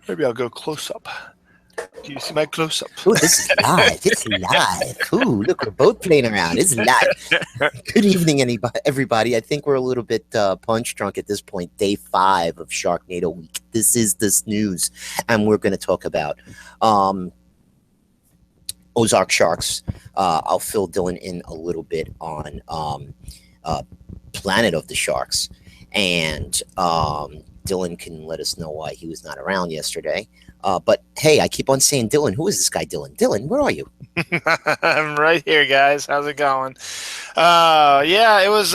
Maybe I'll go close up. Do you see my close up? Oh, this is live. It's live. Ooh, look, we're both playing around. It's live. Good evening, everybody. I think we're a little bit punch drunk at this point. Day 5 of SharkNado week. This is the SNews, and we're going to talk about Ozark Sharks. I'll fill Dylan in a little bit on Planet of the Sharks, and Dylan can let us know why he was not around yesterday. But hey, I keep on saying Dylan. Who is this guy, Dylan? Dylan, where are you? I'm right here, guys. How's it going? Yeah, it was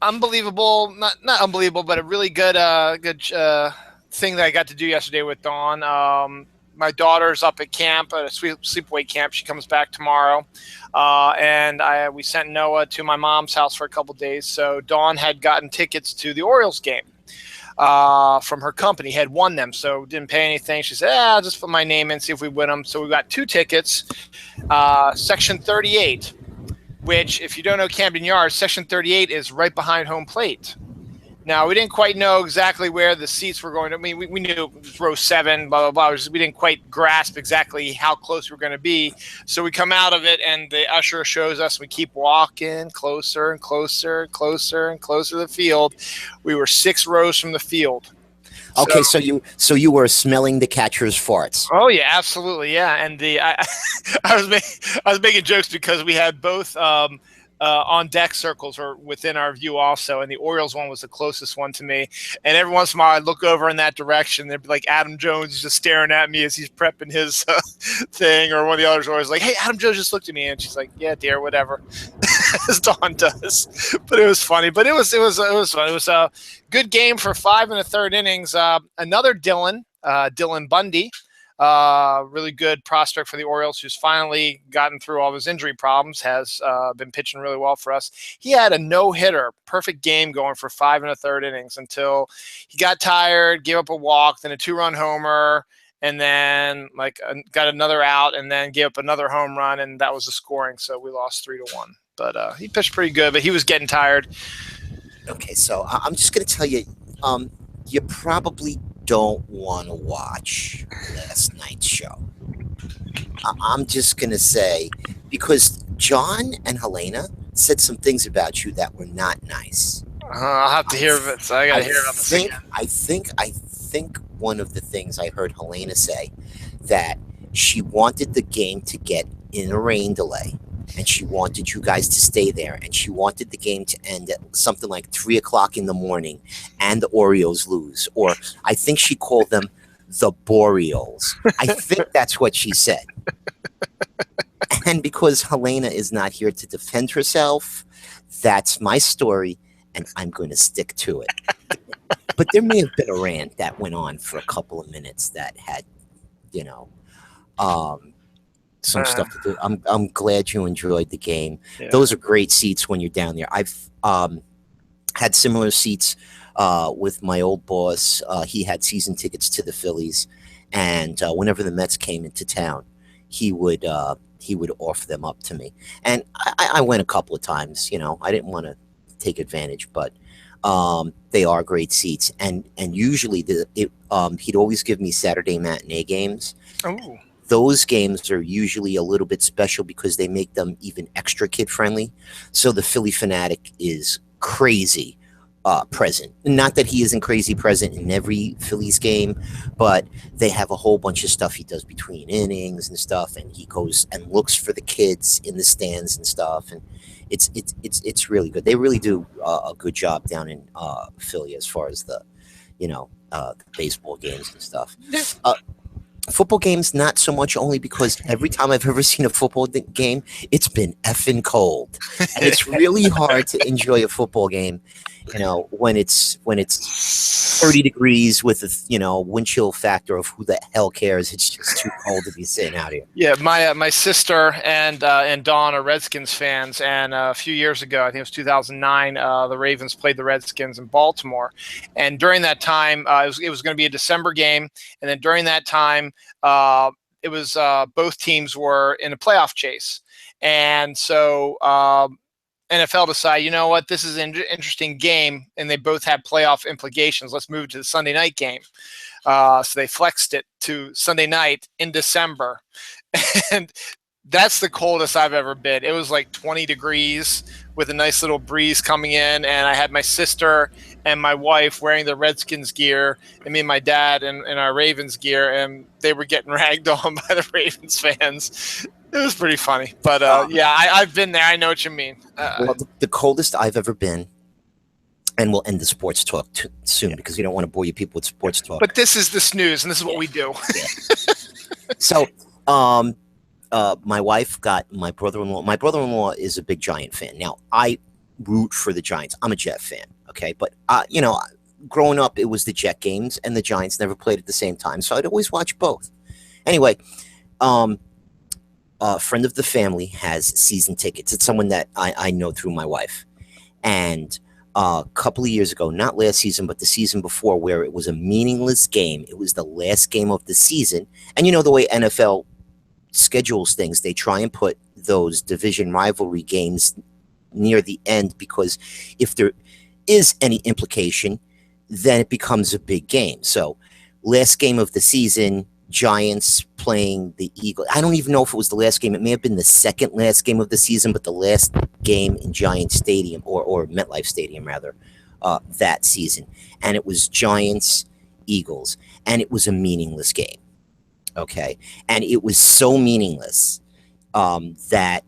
unbelievable. Not unbelievable, but a really good thing that I got to do yesterday with Dawn. My daughter's up at camp, at a sleepaway camp. She comes back tomorrow, and we sent Noah to my mom's house for a couple days. So Dawn had gotten tickets to the Orioles game from her company, had won them, so didn't pay anything. She said, I'll just put my name in, see if we win them. So we got 2 tickets, section 38, which, if you don't know Camden Yards, section 38 is right behind home plate. Now, we didn't quite know exactly where the seats were going to. I mean, we knew it was row 7, blah, blah, blah. We didn't quite grasp exactly how close we were going to be. So we come out of it, and the usher shows us. We keep walking closer and closer and closer and closer to the field. We were 6 rows from the field. Okay, so you were smelling the catcher's farts. Oh yeah, absolutely, yeah. And I was making jokes because we had both on deck circles or within our view also, and the Orioles one was the closest one to me. And every once in a while, I'd look over in that direction. There'd be like Adam Jones just staring at me as he's prepping his thing, or one of the others always like, "Hey, Adam Jones just looked at me," and she's like, "Yeah, dear, whatever," as Dawn does. But it was funny. But it was fun. It was a good game for 5 1/3 innings. Another Dylan Bundy. Really good prospect for the Orioles, who's finally gotten through all of his injury problems, has been pitching really well for us. He had a no-hitter, perfect game going for 5 1/3 innings until he got tired, gave up a walk, then a 2-run homer, and then got another out, and then gave up another home run, and that was the scoring. So we lost 3-1. But he pitched pretty good, but he was getting tired. Okay, so I'm just going to tell you, you probably don't want to watch last night's show. I'm just going to say, because John and Helena said some things about you that were not nice. I'll have to hear of it, so I got to hear about this again. I think one of the things I heard Helena say, that she wanted the game to get in a rain delay, and she wanted you guys to stay there, and she wanted the game to end at something like 3 o'clock in the morning, and the Orioles lose. Or I think she called them the Boreals. I think that's what she said. And because Helena is not here to defend herself, that's my story, and I'm going to stick to it. But there may have been a rant that went on for a couple of minutes that had, some stuff to do. I'm glad you enjoyed the game. Yeah. Those are great seats when you're down there. I've had similar seats with my old boss. He had season tickets to the Phillies, and whenever the Mets came into town, he would offer them up to me. And I went a couple of times. I didn't want to take advantage, but they are great seats. And usually he'd always give me Saturday matinee games. Oh. Those games are usually a little bit special because they make them even extra kid-friendly. So the Philly fanatic is crazy present. Not that he isn't crazy present in every Phillies game, but they have a whole bunch of stuff he does between innings and stuff, and he goes and looks for the kids in the stands and stuff, and it's really good. They really do a good job down in Philly as far as the baseball games and stuff. Football games, not so much, only because every time I've ever seen a football game, it's been effing cold. And it's really hard to enjoy a football game, when it's 30 degrees with a, wind chill factor of who the hell cares. It's just too cold to be sitting out here. Yeah, my sister and Dawn are Redskins fans, and a few years ago, I think it was 2009, the Ravens played the Redskins in Baltimore, and during that time, it was going to be a December game, and then during that time, it was both teams were in a playoff chase, and so NFL decided, you know what, this is an interesting game, and they both have playoff implications. Let's move to the Sunday night game. So they flexed it to Sunday night in December. And that's the coldest I've ever been. It was like 20 degrees with a nice little breeze coming in, and I had my sister and my wife wearing the Redskins gear, and me and my dad in our Ravens gear, and they were getting ragged on by the Ravens fans. It was pretty funny. But yeah, I've been there. I know what you mean. Well, the coldest I've ever been, and we'll end the sports talk soon because we don't want to bore you people with sports talk. But this is the SNews, and this is what we do. Yeah. So, my wife got my brother-in-law. My brother-in-law is a big Giant fan. Now, I root for the Giants. I'm a Jet fan, okay? But, you know, growing up, it was the Jet games, and the Giants never played at the same time, so I'd always watch both. Anyway, a friend of the family has season tickets. It's someone that I know through my wife. And a couple of years ago, not last season, but the season before, where it was a meaningless game. It was the last game of the season. And you know the way NFL schedules things, they try and put those division rivalry games near the end, because if there is any implication, then it becomes a big game. So last game of the season, Giants playing the Eagles. I don't even know if it was the last game. It may have been the second last game of the season, but the last game in Giants Stadium, or MetLife Stadium rather, that season. And it was Giants Eagles, and it was a meaningless game. Okay, and it was so meaningless that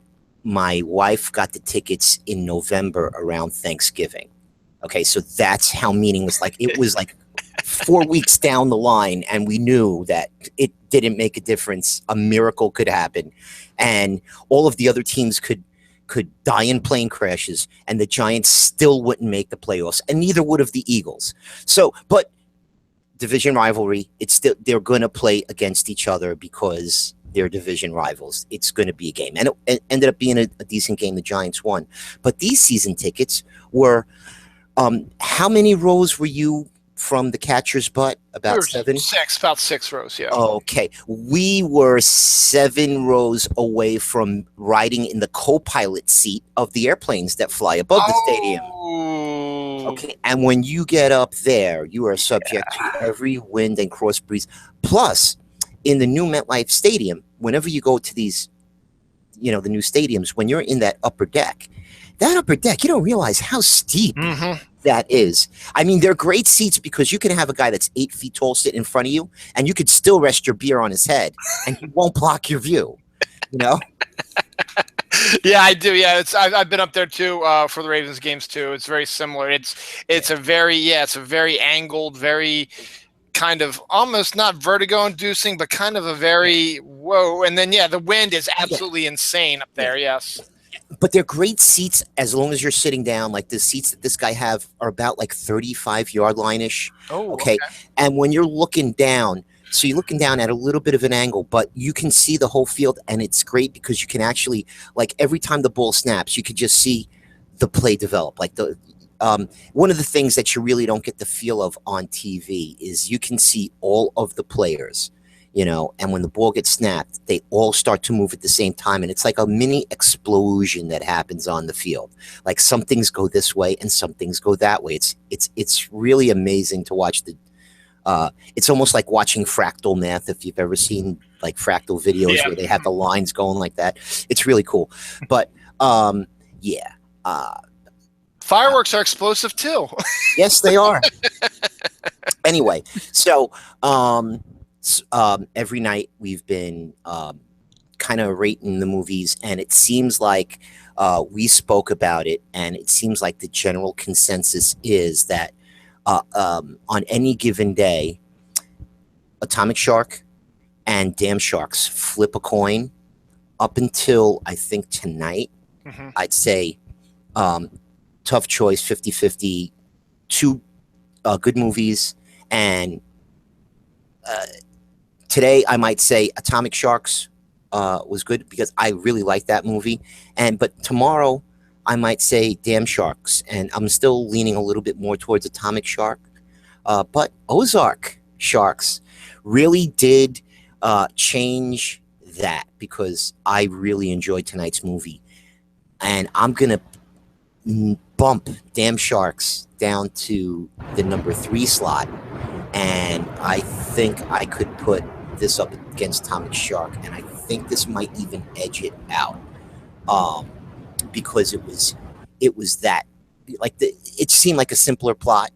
my wife got the tickets in November around Thanksgiving. Okay, so that's how meaningless. Like, it was like 4 weeks down the line, and we knew that it didn't make a difference. A miracle could happen, and all of the other teams could die in plane crashes, and the Giants still wouldn't make the playoffs, and neither would have the Eagles. So, but division rivalry, it's still, they're going to play against each other because they're division rivals. It's going to be a game, and it ended up being a decent game. The Giants won, but these season tickets were. How many rows were you from the catcher's butt? About 7? About 6 rows, yeah. Okay. We were 7 rows away from riding in the co-pilot seat of the airplanes that fly above the stadium. Okay. And when you get up there, you are subject to every wind and cross breeze. Plus, in the new MetLife Stadium, whenever you go to these, you know, the new stadiums, when you're in that upper deck, you don't realize how steep that is. I mean, they're great seats because you can have a guy that's 8 feet tall sit in front of you, and you could still rest your beer on his head, and he won't block your view. You know? Yeah, I do. Yeah, I've been up there too for the Ravens games too. It's very similar. It's a very angled, very kind of almost not vertigo inducing, but kind of a very whoa. And then the wind is absolutely insane up there. Yes. But they're great seats as long as you're sitting down. Like the seats that this guy have are about like 35-yard line-ish. Oh, okay. And when you're looking down, so you're looking down at a little bit of an angle, but you can see the whole field, and it's great because you can actually, like, every time the ball snaps, you could just see the play develop. Like the one of the things that you really don't get the feel of on TV is you can see all of the players. You know, and when the ball gets snapped, they all start to move at the same time. And it's like a mini explosion that happens on the field. Like some things go this way and some things go that way. It's really amazing to watch the, it's almost like watching fractal math. If you've ever seen like fractal videos where they have the lines going like that, it's really cool. But fireworks are explosive too. Yes, they are. Anyway, so, every night we've been kind of rating the movies, and it seems like we spoke about it, and it seems like the general consensus is that on any given day, Atomic Shark and Damn Sharks flip a coin. Up until I think tonight, I'd say tough choice, 50-50, 2 good movies, and today, I might say Atomic Sharks was good because I really like that movie. But tomorrow, I might say Damn Sharks, and I'm still leaning a little bit more towards Atomic Shark. But Ozark Sharks really did change that because I really enjoyed tonight's movie. And I'm going to bump Damn Sharks down to the number 3 slot, and I think I could put this up against Atomic Shark, and I think this might even edge it out, because it was that, like, it seemed like a simpler plot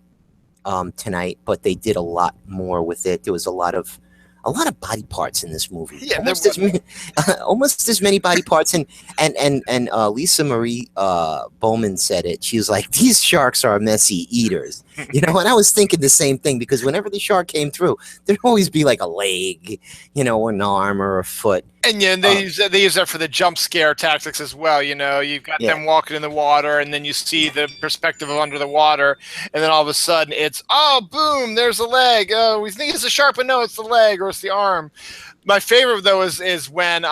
tonight, but they did a lot more with it. There was a lot of body parts in this movie. Yeah, almost as many body parts. And Lisa Marie Bowman said it. She was like, "These sharks are messy eaters," And I was thinking the same thing, because whenever the shark came through, there'd always be like a leg, or an arm or a foot. And they use that for the jump scare tactics as well. You've got them walking in the water, and then you see the perspective of under the water, and then all of a sudden it's, oh, boom, there's a leg. Oh, we think it's a shark, but no, it's the leg or it's the arm. My favorite though is when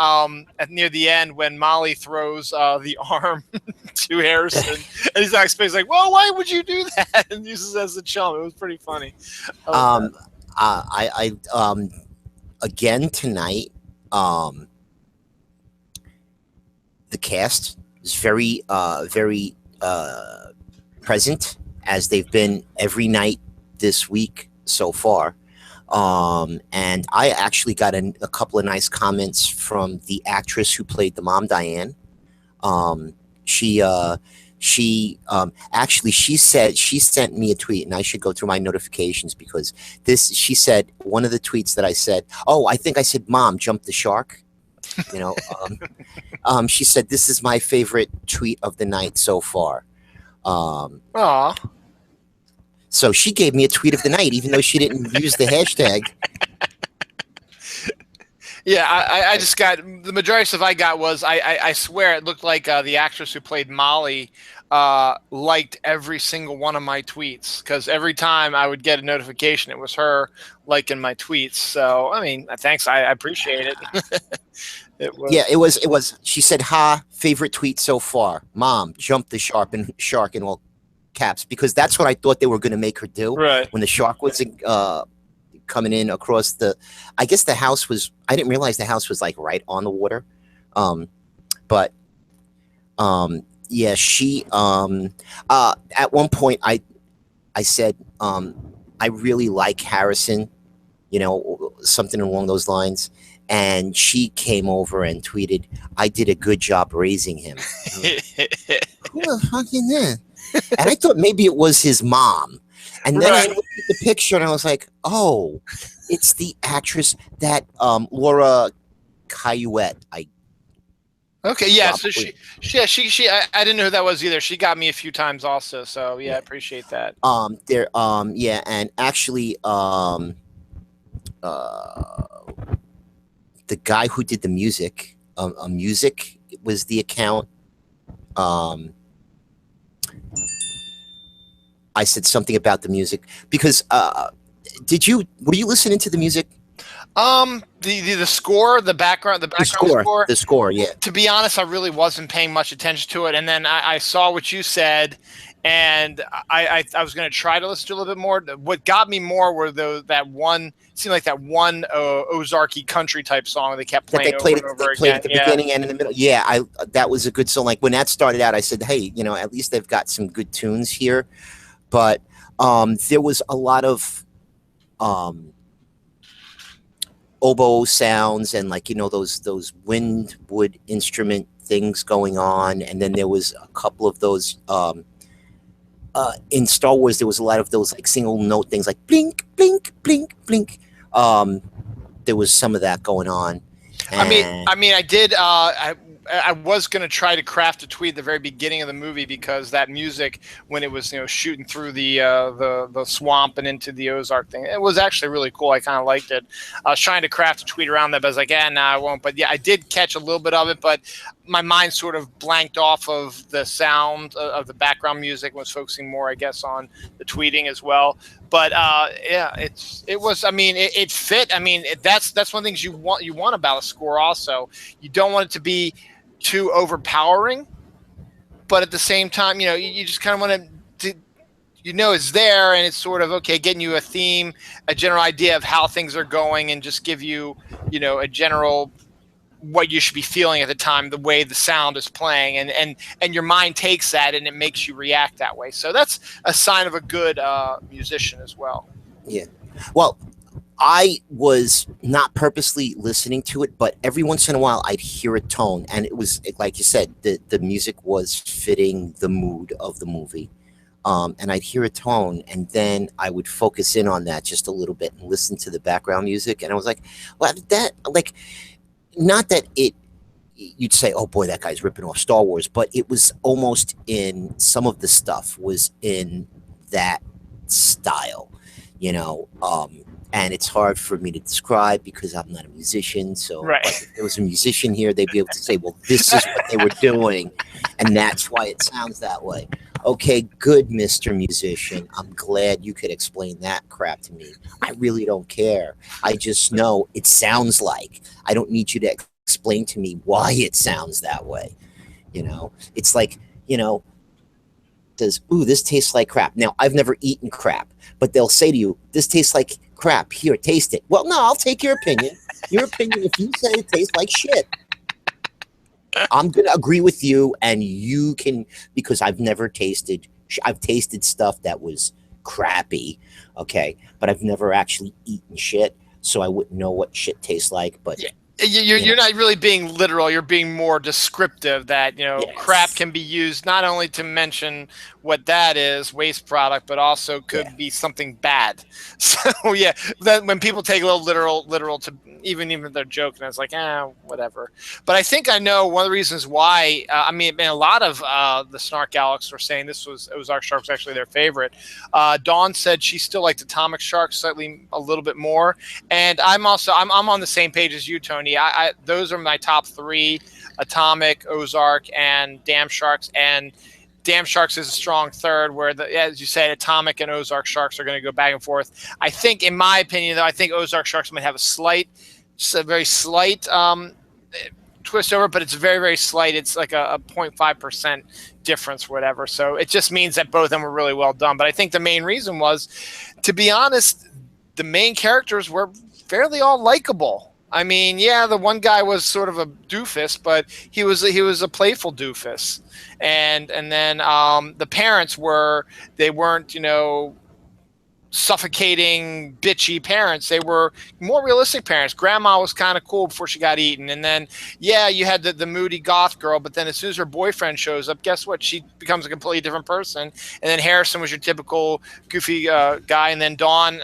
near the end, when Molly throws the arm to Harrison, and he's not expecting, like, well, why would you do that? And uses it as a chum. It was pretty funny. Again tonight. The cast is very present, as they've been every night this week so far. And I actually got a couple of nice comments from the actress who played the mom, Diane. She said, she sent me a tweet, and I should go through my notifications, because she said, one of the tweets that I said, oh, I think I said, "Mom, jump the shark." She said, "This is my favorite tweet of the night so far." Aw. So she gave me a tweet of the night, even though she didn't use the hashtag. Yeah, I just got, the majority of stuff I got was, I swear it looked like the actress who played Molly liked every single one of my tweets, because every time I would get a notification, it was her liking my tweets. So, I mean, thanks. I appreciate it. It was. She said, "Ha, favorite tweet so far. Mom, jump the shark in all caps," because that's what I thought they were going to make her do. Right. When the shark was coming in across the, I guess the house was, I didn't realize the house was like right on the water. Yeah, she, at one point I said, I really like Harrison, something along those lines. And she came over and tweeted, "I did a good job raising him." Who the fuck is that? And I thought maybe it was his mom. And then I looked at the picture and I was like, oh, it's the actress that Laura Cayuette. Okay, yeah. Probably. So she I didn't know who that was either. She got me a few times also. So yeah, I appreciate that. Yeah, and actually the guy who did the music, music was the account. I said something about the music because were you listening to the music? The score, the background score, yeah. To be honest, I really wasn't paying much attention to it, and then I saw what you said, and I was going to try to listen to a little bit more. What got me more were that one Ozarky country type song they kept playing over and over again. At the beginning and in the middle. Yeah, that was a good song. Like when that started out, I said, hey, at least they've got some good tunes here. But there was a lot of oboe sounds and those wind wood instrument things going on, and then there was a couple of those in Star Wars. There was a lot of those single note things like blink, blink, blink, blink. There was some of that going on. And I did. I was going to try to craft a tweet at the very beginning of the movie, because that music, when it was shooting through the swamp and into the Ozark thing, it was actually really cool. I kind of liked it. I was trying to craft a tweet around that, but I was like, no, I won't. But yeah, I did catch a little bit of it, but my mind sort of blanked off of the sound of the background music, was focusing more, I guess, on the tweeting as well. But yeah, it was. I mean, it fit. I mean, that's one of the things you want about a score. Also, you don't want it to be too overpowering, but at the same time, you just kind of want to, it's there, and it's sort of okay, getting you a theme, a general idea of how things are going, and just give you, a general what you should be feeling at the time, the way the sound is playing, and your mind takes that and it makes you react that way. So that's a sign of a good musician as well. Yeah. Well, I was not purposely listening to it, but every once in a while I'd hear a tone, and it was like you said, the music was fitting the mood of the movie. And I'd hear a tone, and then I would focus in on that just a little bit and listen to the background music, and I was like, well, that like, not that you'd say, oh boy, that guy's ripping off Star Wars, but it was almost in some of the stuff was in that style, you know. And it's hard for me to describe because I'm not a musician. So Right. like, if there was a musician here, they'd be able to say, well, this is what they were doing, and that's why it sounds that way. Okay, good, Mr. Musician. I'm glad you could explain that crap to me. I really don't care. I just know it sounds like. I don't need you to explain to me why it sounds that way. You know, it's like, you know, says, ooh, this tastes like crap. Now, I've never eaten crap, but they'll say to you, this tastes like crap. Here, taste it. Well, no, I'll take your opinion. Your opinion, if you say it tastes like shit, I'm going to agree with you, and you can, because I've never tasted, I've tasted stuff that was crappy, okay, but I've never actually eaten shit, so I wouldn't know what shit tastes like, but... Yeah. You're not really being literal. You're being more descriptive that, you know, Yes. crap can be used not only to mention what that is, waste product, but also could be something bad. So, yeah, then when people take a little literal to even if they're joking, it's like, whatever. But I think I know one of the reasons why, I mean, a lot of the Snark Galaxies were saying this was Ozark Sharks actually their favorite. Dawn said she still liked Atomic Sharks slightly a little bit more. And I'm on the same page as you, Tony. Those are my top three: Atomic, Ozark, and Dam Sharks. And Dam Sharks is a strong third, where as you said, Atomic and Ozark Sharks are going to go back and forth. I think, in my opinion, though, I think Ozark Sharks might have a very slight twist over, but it's very, very slight. It's like a 0.5% difference, whatever. So it just means that both of them were really well done. But I think the main reason was, to be honest, the main characters were fairly all likable. I mean, yeah, the one guy was sort of a doofus, but he was a playful doofus, and then the parents weren't, you know, suffocating bitchy parents. They were more realistic parents. Grandma was kind of cool before she got eaten, and then you had the moody goth girl, but then as soon as her boyfriend shows up, guess what? She becomes a completely different person. And then Harrison was your typical goofy guy, and then Dawn,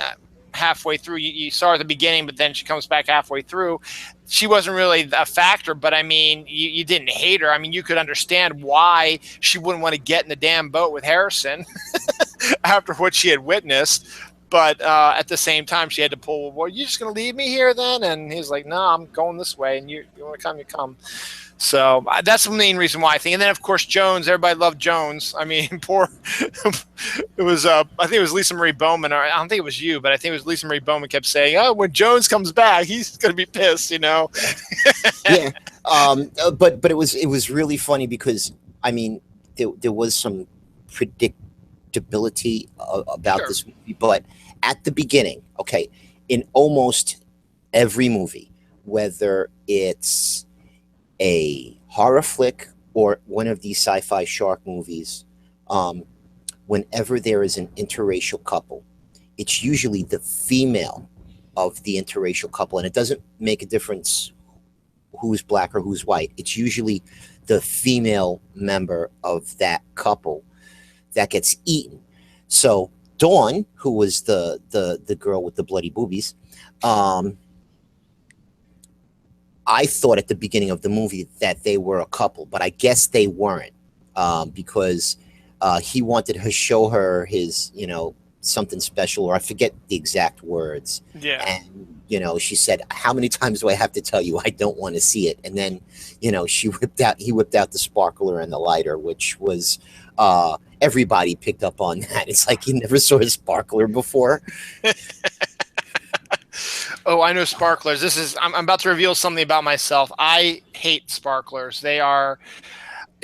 halfway through, you saw her at the beginning, but then she comes back halfway through. She wasn't really a factor, but I mean, you didn't hate her. I mean, you could understand why she wouldn't want to get in the damn boat with Harrison after what she had witnessed. But at the same time, she had to pull, well, you just going to leave me here then? And he's like, no, I'm going this way. And you want to come, you come. So that's the main reason why I think. And then, of course, Jones. Everybody loved Jones. I mean, poor. It was, I think it was Lisa Marie Bowman, or I don't think it was you, but I think it was Lisa Marie Bowman kept saying, oh, when Jones comes back, he's going to be pissed, you know? Yeah. But it was really funny because, I mean, there was some predictability about this movie, but at the beginning, okay, in almost every movie, whether it's a horror flick or one of these sci-fi shark movies, whenever there is an interracial couple, it's usually the female of the interracial couple, and it doesn't make a difference who's black or who's white. It's usually the female member of that couple that gets eaten. So Dawn, who was the girl with the bloody boobies, I thought at the beginning of the movie that they were a couple, but I guess they weren't, because he wanted to show her his, you know, something special, or I forget the exact words. Yeah. And, you know, she said, how many times do I have to tell you I don't want to see it? And then, you know, he whipped out the sparkler and the lighter, which was, everybody picked up on that. It's like you never saw a sparkler before. Oh, I know sparklers. I'm about to reveal something about myself. I hate sparklers.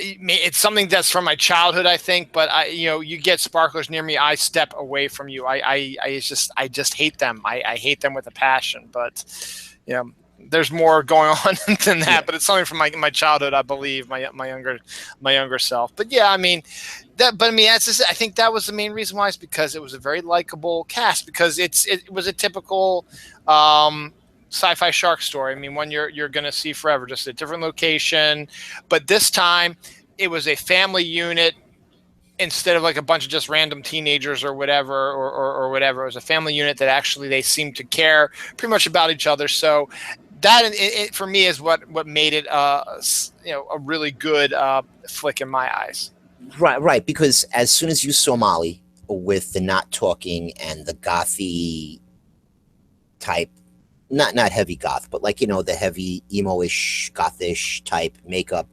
It's something that's from my childhood, I think, but you get sparklers near me, I step away from you. I just hate them. I hate them with a passion, but there's more going on than that, Yeah. but it's something from my childhood, I believe, my younger self. But yeah, I mean, that's just, I think that was the main reason why, is because it was a very likable cast, because it was a typical sci-fi shark story. I mean, one you're going to see forever, just a different location, but this time it was a family unit instead of like a bunch of just random teenagers or whatever, or whatever. It was a family unit that actually they seemed to care pretty much about each other. So that it for me is what made it a really good flick in my eyes. Right. Because as soon as you saw Molly with the not talking and the gothy type, not heavy goth, but like, the heavy emo-ish, gothish type makeup,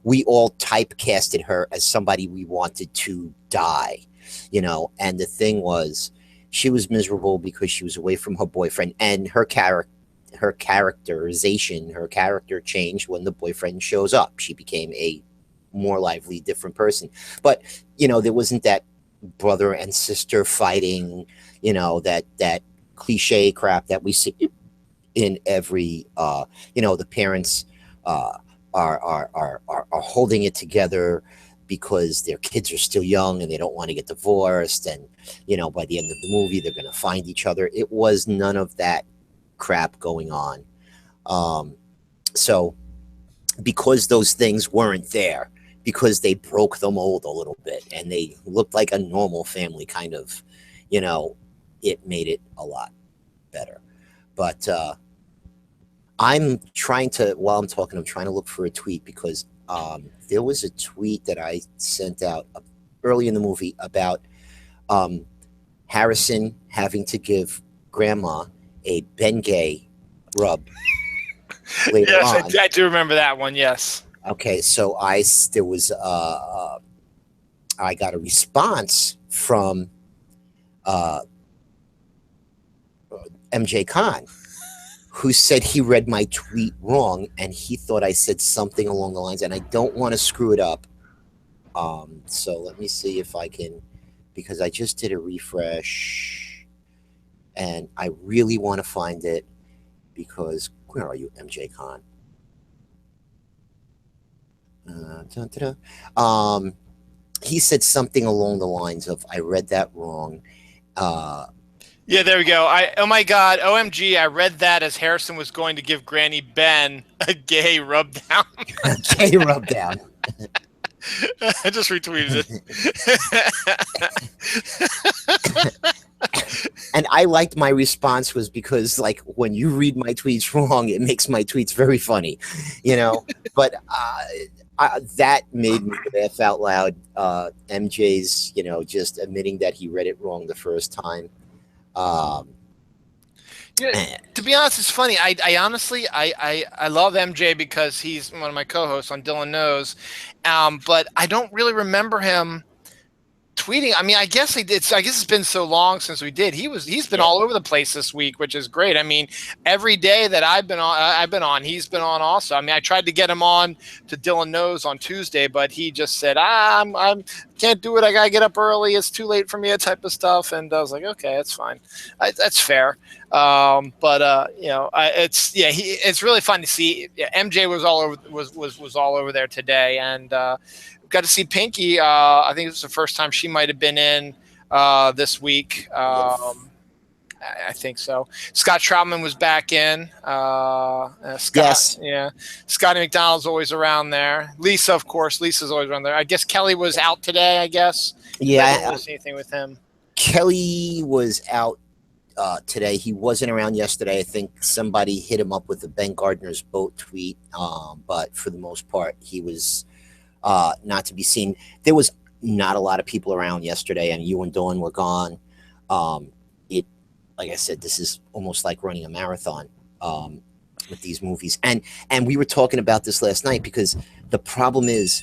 we all typecasted her as somebody we wanted to die, and the thing was, she was miserable because she was away from her boyfriend, and her characterization, her character changed when the boyfriend shows up. She became a more lively, different person. But there wasn't that brother and sister fighting, that cliche crap that we see in every the parents are holding it together because their kids are still young and they don't want to get divorced, and by the end of the movie they're going to find each other. It was none of that crap going on. So because those things weren't there, because they broke the mold a little bit and they looked like a normal family kind of, it made it a lot better. But while I'm talking, I'm trying to look for a tweet, because there was a tweet that I sent out early in the movie about Harrison having to give Grandma a Bengay rub later Yes, on. I do remember that one. Yes. Okay, so I got a response from MJ Khan, who said he read my tweet wrong and he thought I said something along the lines, and I don't want to screw it up. So let me see if I can, because I just did a refresh and I really want to find it, because where are you, MJ Khan? He said something along the lines of, I read that wrong. Yeah, there we go. Oh my God, OMG! I read that as Harrison was going to give Granny Ben a gay rub down. Gay rub down. I just retweeted it. And I liked my response was because, like, when you read my tweets wrong, it makes my tweets very funny, But that made me laugh out loud. MJ's, just admitting that he read it wrong the first time. To be honest, it's funny. I honestly love MJ because he's one of my co-hosts on Dylan Knows, but I don't really remember him tweeting. I mean, I guess it's been so long since we did. He's been all over the place this week, which is great. I mean, every day that I've been on, he's been on also. I mean, I tried to get him on to Dylan Knows on Tuesday, but he just said, I can't do it. I gotta get up early. It's too late for me, that type of stuff. And I was like, okay, that's fine. That's fair. It's really fun to see. MJ was all over was all over there today, and got to see Pinky. I think it was the first time she might have been in this week. I think so. Scott Troutman was back in. Scott, yes. Yeah. Scotty McDonald's always around there. Lisa, of course. Lisa's always around there. I guess Kelly was out today, I guess. Yeah. I didn't see anything with him. Kelly was out today. He wasn't around yesterday. I think somebody hit him up with the Ben Gardner's boat tweet. But for the most part, he was not to be seen. There was not a lot of people around yesterday, and you and Dawn were gone. Like I said, this is almost like running a marathon with these movies. And we were talking about this last night, because the problem is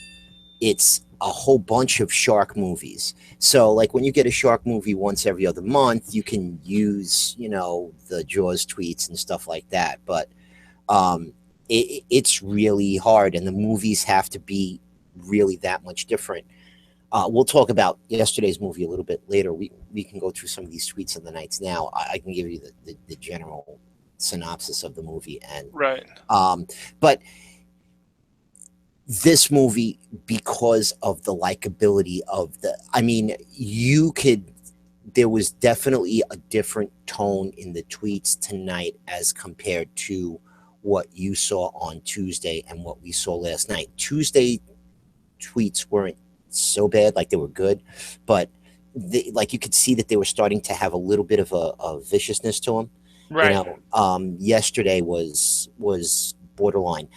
it's a whole bunch of shark movies. So like when you get a shark movie once every other month, you can use, the Jaws tweets and stuff like that. But it's really hard, and the movies have to be really that much different. We'll talk about yesterday's movie a little bit later. We can go through some of these tweets and the nights now. I can give you the general synopsis of the movie, and Right. but this movie, because of the likability of the, I mean, there was definitely a different tone in the tweets tonight as compared to what you saw on Tuesday and what we saw last night. Tuesday tweets weren't so bad, like they were good, but like you could see that they were starting to have a little bit of a viciousness to them. Right. Yesterday was borderline.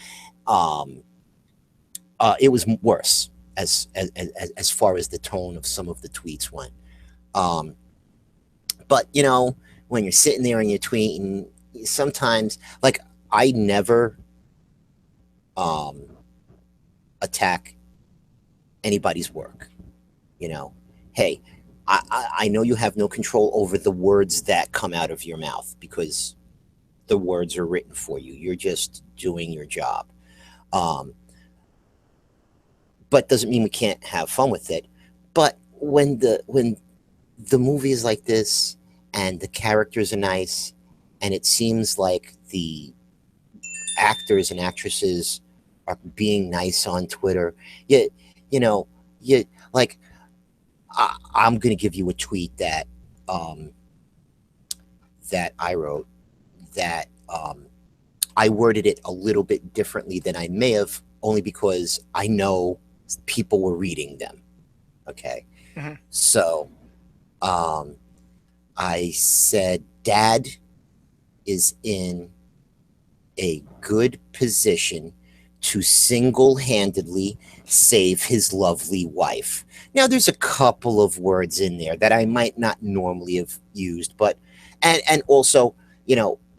It was worse as far as the tone of some of the tweets went. But when you're sitting there and you're tweeting, sometimes, like, I never attack anybody's work. Hey, I know you have no control over the words that come out of your mouth because the words are written for you. You're just doing your job. But doesn't mean we can't have fun with it. But when the movie is like this and the characters are nice and it seems like the actors and actresses are being nice on Twitter, like, I'm going to give you a tweet that that I wrote, that I worded it a little bit differently than I may have, only because I know people were reading them. Okay. Mm-hmm. So I said, Dad is in a good position to single-handedly save his lovely wife. Now, there's a couple of words in there that I might not normally have used, but and also,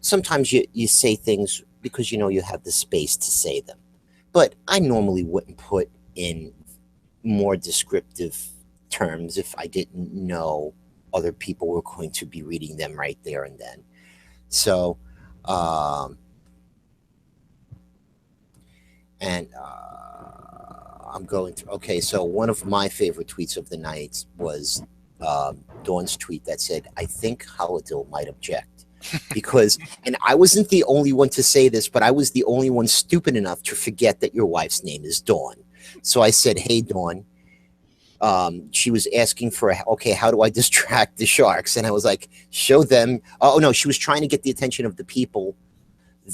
sometimes you say things because you have the space to say them. But I normally wouldn't put in more descriptive terms if I didn't know other people were going to be reading them right there and then. So, I'm going through. Okay, so one of my favorite tweets of the night was Dawn's tweet that said, "I think Holiday might object." Because, and I wasn't the only one to say this, but I was the only one stupid enough to forget that your wife's name is Dawn. So I said, "Hey, Dawn." She was asking for, okay, how do I distract the Sharks? And I was like, show them. Oh no, she was trying to get the attention of the people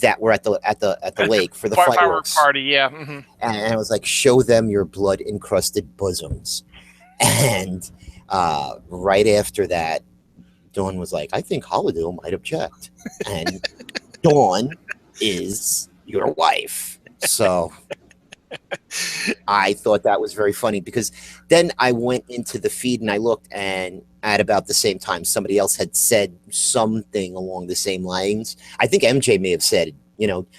that were at the lake for the fireworks party. Yeah. Mm-hmm. And I was like, show them your blood encrusted bosoms. And right after that, Dawn was like, I think Holiday might object. And Dawn is your wife. So I thought that was very funny, because then I went into the feed and I looked, and at about the same time, somebody else had said something along the same lines. I think MJ may have said,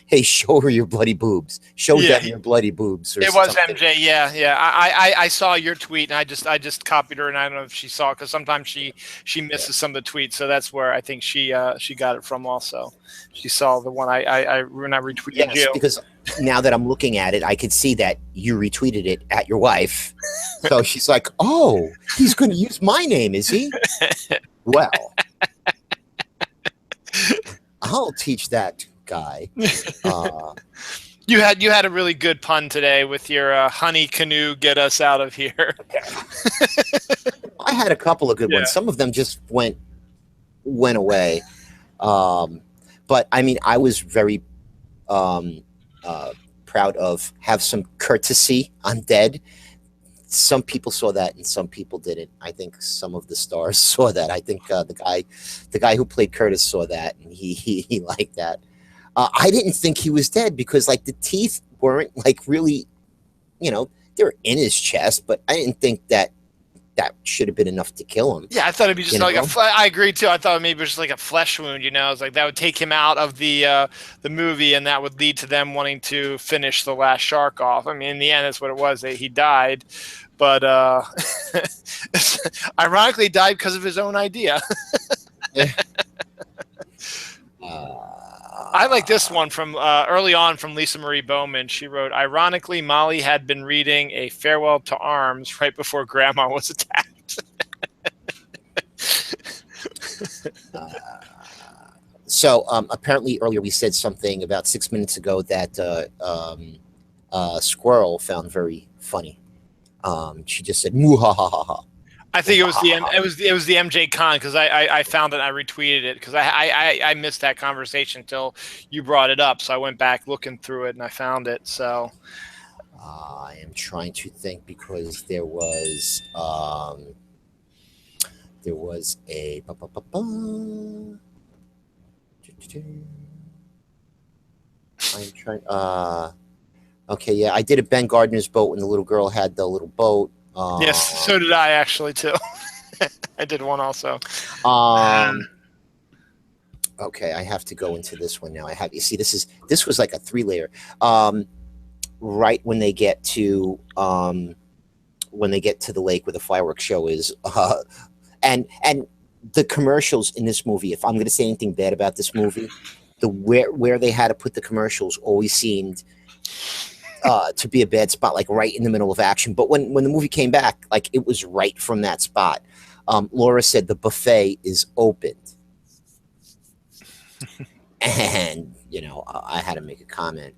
hey, show her your bloody boobs. Show them your bloody boobs. Or it was something. MJ. Yeah. I saw your tweet, and I just copied her, and I don't know if she saw it, because sometimes she misses some of the tweets. So that's where I think she got it from. Also, she saw the one I when I retweeted. Yes, because now that I'm looking at it, I can see that you retweeted it at your wife. So she's like, oh, he's going to use my name, is he? Well, I'll teach that guy. You had a really good pun today with your honey canoe, get us out of here. I had a couple of good ones. Some of them just went away. But I mean, I was very proud of have some courtesy. I'm dead. Some people saw that and some people didn't. I think some of the stars saw that. I think the guy who played Curtis saw that, and he liked that. I didn't think he was dead, because like the teeth weren't like really, they were in his chest, but I didn't think that should have been enough to kill him. Yeah, I thought it'd be just like I agree too. I thought maybe it was just like a flesh wound. It's like that would take him out of the movie, and that would lead to them wanting to finish the last shark off. I mean, in the end, that's what it was. He died, but ironically, he died because of his own idea. I like this one from early on from Lisa Marie Bowman. She wrote, ironically, Molly had been reading A Farewell to Arms right before Grandma was attacked. So apparently earlier we said something about 6 minutes ago that Squirrel found very funny. She just said "moo ha ha ha ha." I think it was the MJ Con, because I found it, and I retweeted it because I missed that conversation until you brought it up, so I went back looking through it and I found it. So I am trying to think, because there was a I'm trying. Okay, yeah, I did a Ben Gardner's boat when the little girl had the little boat. yes, so did I actually too. I did one also. Okay, I have to go into this one now. You see, this was like a 3-layer. Right when they get to the lake where the fireworks show is, and the commercials in this movie. If I'm going to say anything bad about this movie, where they had to put the commercials always seemed to be a bad spot, like right in the middle of action. But when the movie came back, like it was right from that spot. Laura said the buffet is opened. And, I had to make a comment,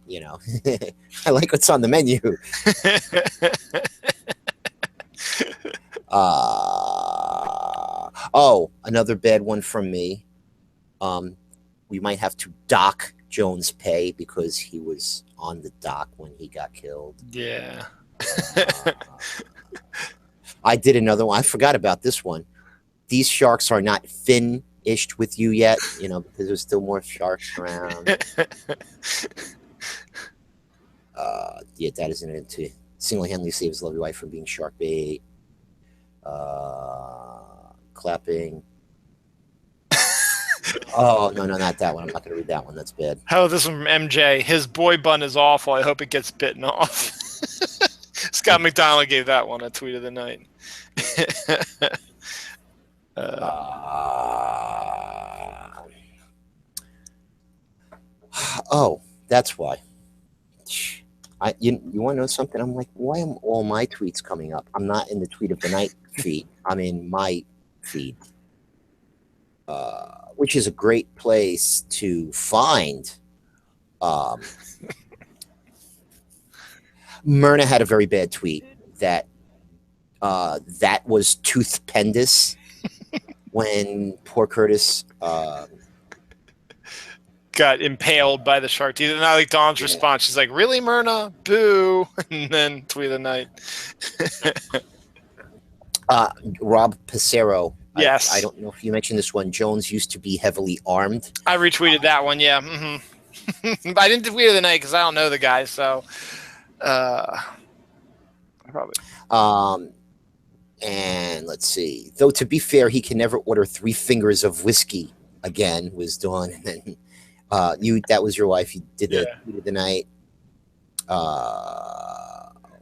I like what's on the menu. Another bad one from me. We might have to dock Jones' pay because he was on the dock when he got killed. Yeah. I did another one. I forgot about this one. These sharks are not finished with you yet, because there's still more sharks around. Yeah, that isn't it. To single-handedly save his lovely wife from being shark bait. Clapping. Oh, no, not that one. I'm not going to read that one. That's bad. How about this one from MJ? His boy bun is awful. I hope it gets bitten off. Scott McDonald gave that one a tweet of the night. That's why. You want to know something? I'm like, why am all my tweets coming up? I'm not in the tweet of the night feed. I'm in my feed, which is a great place to find. Myrna had a very bad tweet that was toothpendous when poor Curtis got impaled by the shark teeth. And I like Dawn's response. She's like, "Really, Myrna? Boo!" And then tweet of the night. Rob Passero. Yes. I don't know if you mentioned this one. Jones used to be heavily armed. I retweeted that one. Yeah. Mm-hmm. But I didn't tweet of the night because I don't know the guy. So, probably. And let's see. Though to be fair, he can never order 3 fingers of whiskey again. Was Dawn, and then that was your wife. You did the tweet of the night.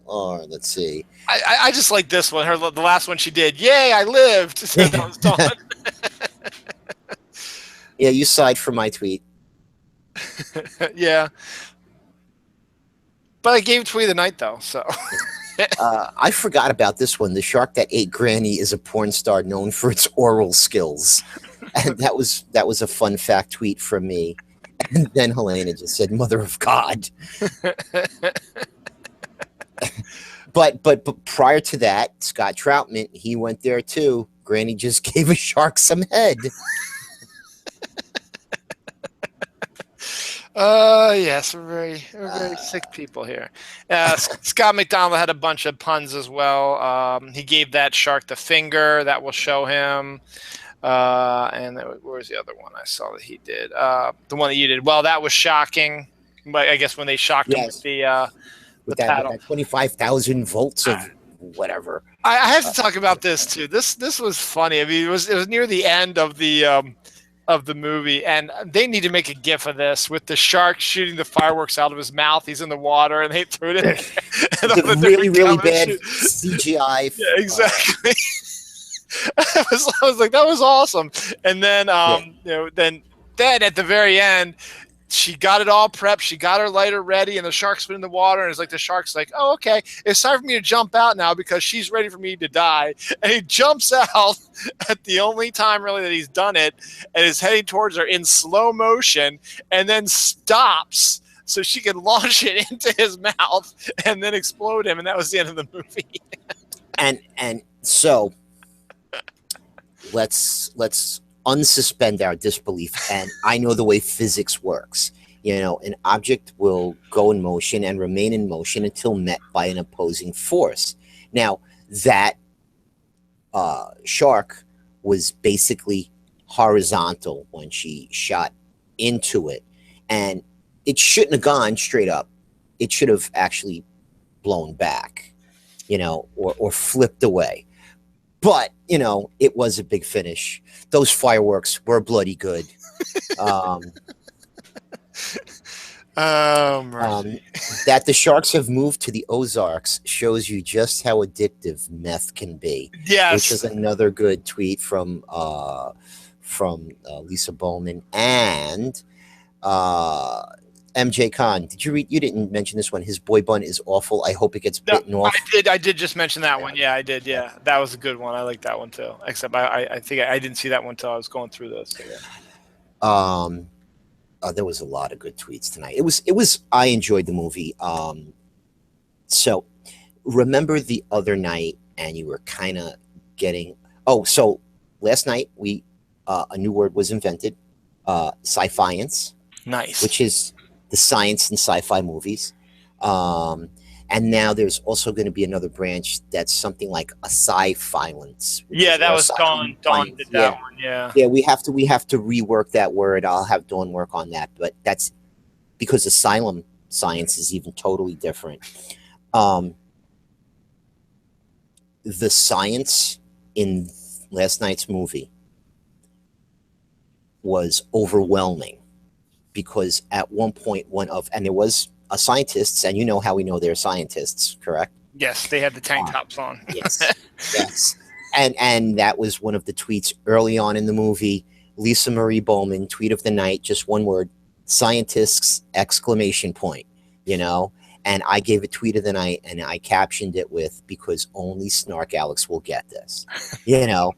Or let's see. I just like this one. The last one she did. Yay! I lived. So that was Dawn. Yeah, you sighed for my tweet. Yeah. But I gave tweet of the night though. So. I forgot about this one. The shark that ate Granny is a porn star known for its oral skills, and that was a fun fact tweet from me. And then Helena just said, "Mother of God." But prior to that, Scott Troutman, he went there too. Granny just gave a shark some head. Yes, we're very sick people here. Scott McDonald had a bunch of puns as well. He gave that shark the finger. That will show him. And where's the other one I saw that he did? The one that you did. Well, that was shocking. But I guess when they shocked him with the paddle. That 25,000 volts of whatever. I have to talk about this too. This was funny. I mean, it was near the end of the movie, and they need to make a gif of this with the shark shooting the fireworks out of his mouth. He's in the water, and they threw it in. The really bad CGI. Yeah, exactly. I was like, that was awesome. And then, then at the very end, she got it all prepped. She got her lighter ready, and the shark's been in the water. And it's like the shark's like, "Oh, okay, it's time for me to jump out now because she's ready for me to die." And he jumps out at the only time really that he's done it, and is heading towards her in slow motion, and then stops so she can launch it into his mouth and then explode him. And that was the end of the movie. And so let's unsuspend our disbelief. And I know the way physics works. You know, an object will go in motion and remain in motion until met by an opposing force. Now, that shark was basically horizontal when she shot into it. And it shouldn't have gone straight up. It should have actually blown back, you know, or flipped away. But, you know, it was a big finish. Those fireworks were bloody good. That the sharks have moved to the Ozarks shows you just how addictive meth can be. Yes. Which is another good tweet from Lisa Bowman and MJ Khan. Did you read? You didn't mention this one. His boy bun is awful. I hope it gets bitten off. I did just mention that one. Yeah, I did. Yeah, that was a good one. I like that one too. Except I think I didn't see that one until I was going through this. So yeah. There was a lot of good tweets tonight. It was. I enjoyed the movie. So remember the other night, and you were kind of getting. Oh, so last night we a new word was invented. Sci-fiance. Nice. Which is the science in sci-fi movies. And now there's also going to be another branch that's something like a sci-fiance. Yeah, that was Dawn. Dawn did that one. Yeah. Yeah, we have to rework that word. I'll have Dawn work on that, but that's because asylum science is even totally different. The science in last night's movie was overwhelming. Because at one point, and there was a scientists, and you know how we know they're scientists, correct? Yes, they had the tank tops on. Yes, yes. And that was one of the tweets early on in the movie. Lisa Marie Bowman, tweet of the night, just one word, scientists, ! You know? And I gave a tweet of the night, and I captioned it with, because only Snark Alex will get this. You know?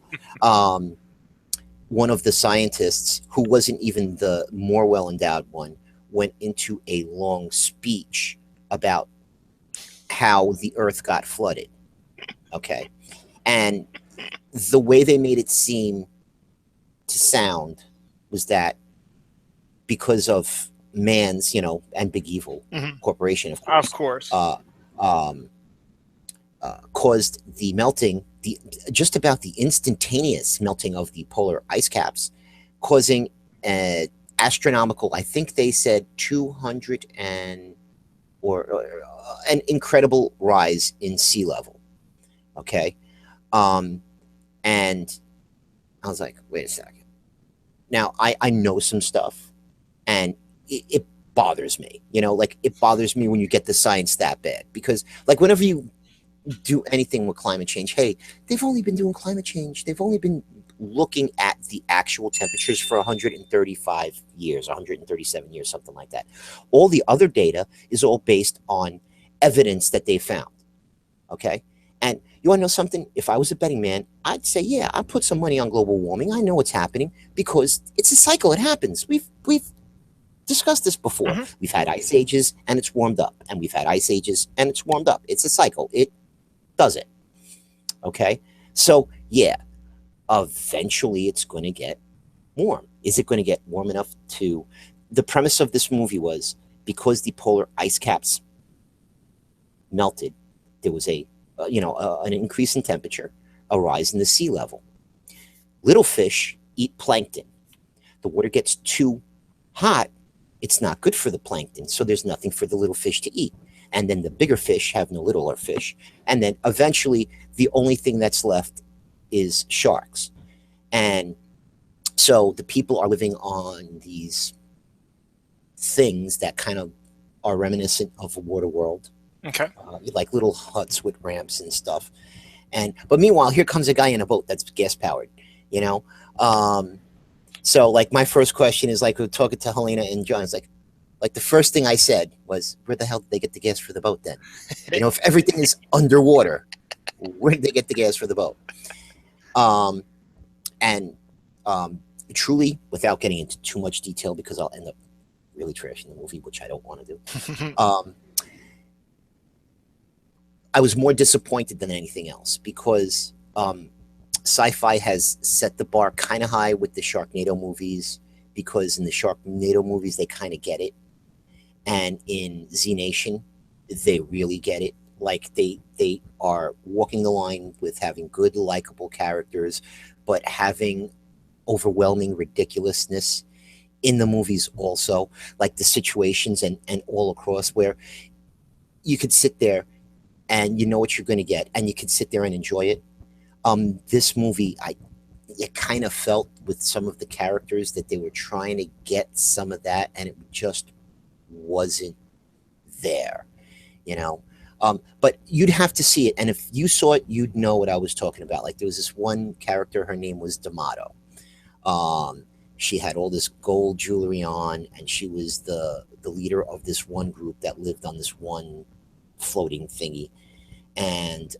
One of the scientists, who wasn't even the more well-endowed one, went into a long speech about how the earth got flooded. Okay. And the way they made it seem to sound was that because of man's, you know, and big evil corporation, of course, caused the melting, just about the instantaneous melting of the polar ice caps, causing astronomical, I think they said 200 or an incredible rise in sea level. Okay. And I was like, wait a second. Now I know some stuff, and it bothers me, you know, like it bothers me when you get the science that bad, because like whenever you do anything with climate change, hey, they've only been doing climate change. They've only been looking at the actual temperatures for 135 years, 137 years, something like that. All the other data is all based on evidence that they found. Okay. And you want to know something? If I was a betting man, I'd say, yeah, I'd put some money on global warming. I know what's happening because it's a cycle. It happens. We've discussed this before. We've had ice ages and it's warmed up, and we've had ice ages and it's warmed up. It's a cycle. It does it. Okay. So yeah, eventually it's going to get warm. Is it going to get warm enough to, the premise of this movie was because the polar ice caps melted, there was an increase in temperature, a rise in the sea level. Little fish eat plankton. The water gets too hot, it's not good for the plankton, so there's nothing for the little fish to eat. And then the bigger fish have no littler fish. And then eventually the only thing that's left is sharks. And so the people are living on these things that kind of are reminiscent of a water world. Okay. Like little huts with ramps and stuff. But meanwhile, here comes a guy in a boat that's gas powered, you know? So like my first question is like, we're talking to Helena and John, it's like, Like the first thing I said was, where the hell did they get the gas for the boat then? You know, if everything is underwater, where did they get the gas for the boat? And truly, without getting into too much detail, because I'll end up really trashing the movie, which I don't want to do. I was more disappointed than anything else because SyFy has set the bar kind of high with the SharkNado movies, because in the SharkNado movies, they kind of get it. And in Z Nation, they really get it. Like they are walking the line with having good, likable characters, but having overwhelming ridiculousness in the movies also. Like the situations and all across where you could sit there and you know what you're going to get, and you could sit there and enjoy it. This movie, it kind of felt with some of the characters that they were trying to get some of that, and it just wasn't there, you know. But you'd have to see it, and if you saw it, you'd know what I was talking about. Like there was this one character, her name was D'Amato. She had all this gold jewelry on, and she was the leader of this one group that lived on this one floating thingy, and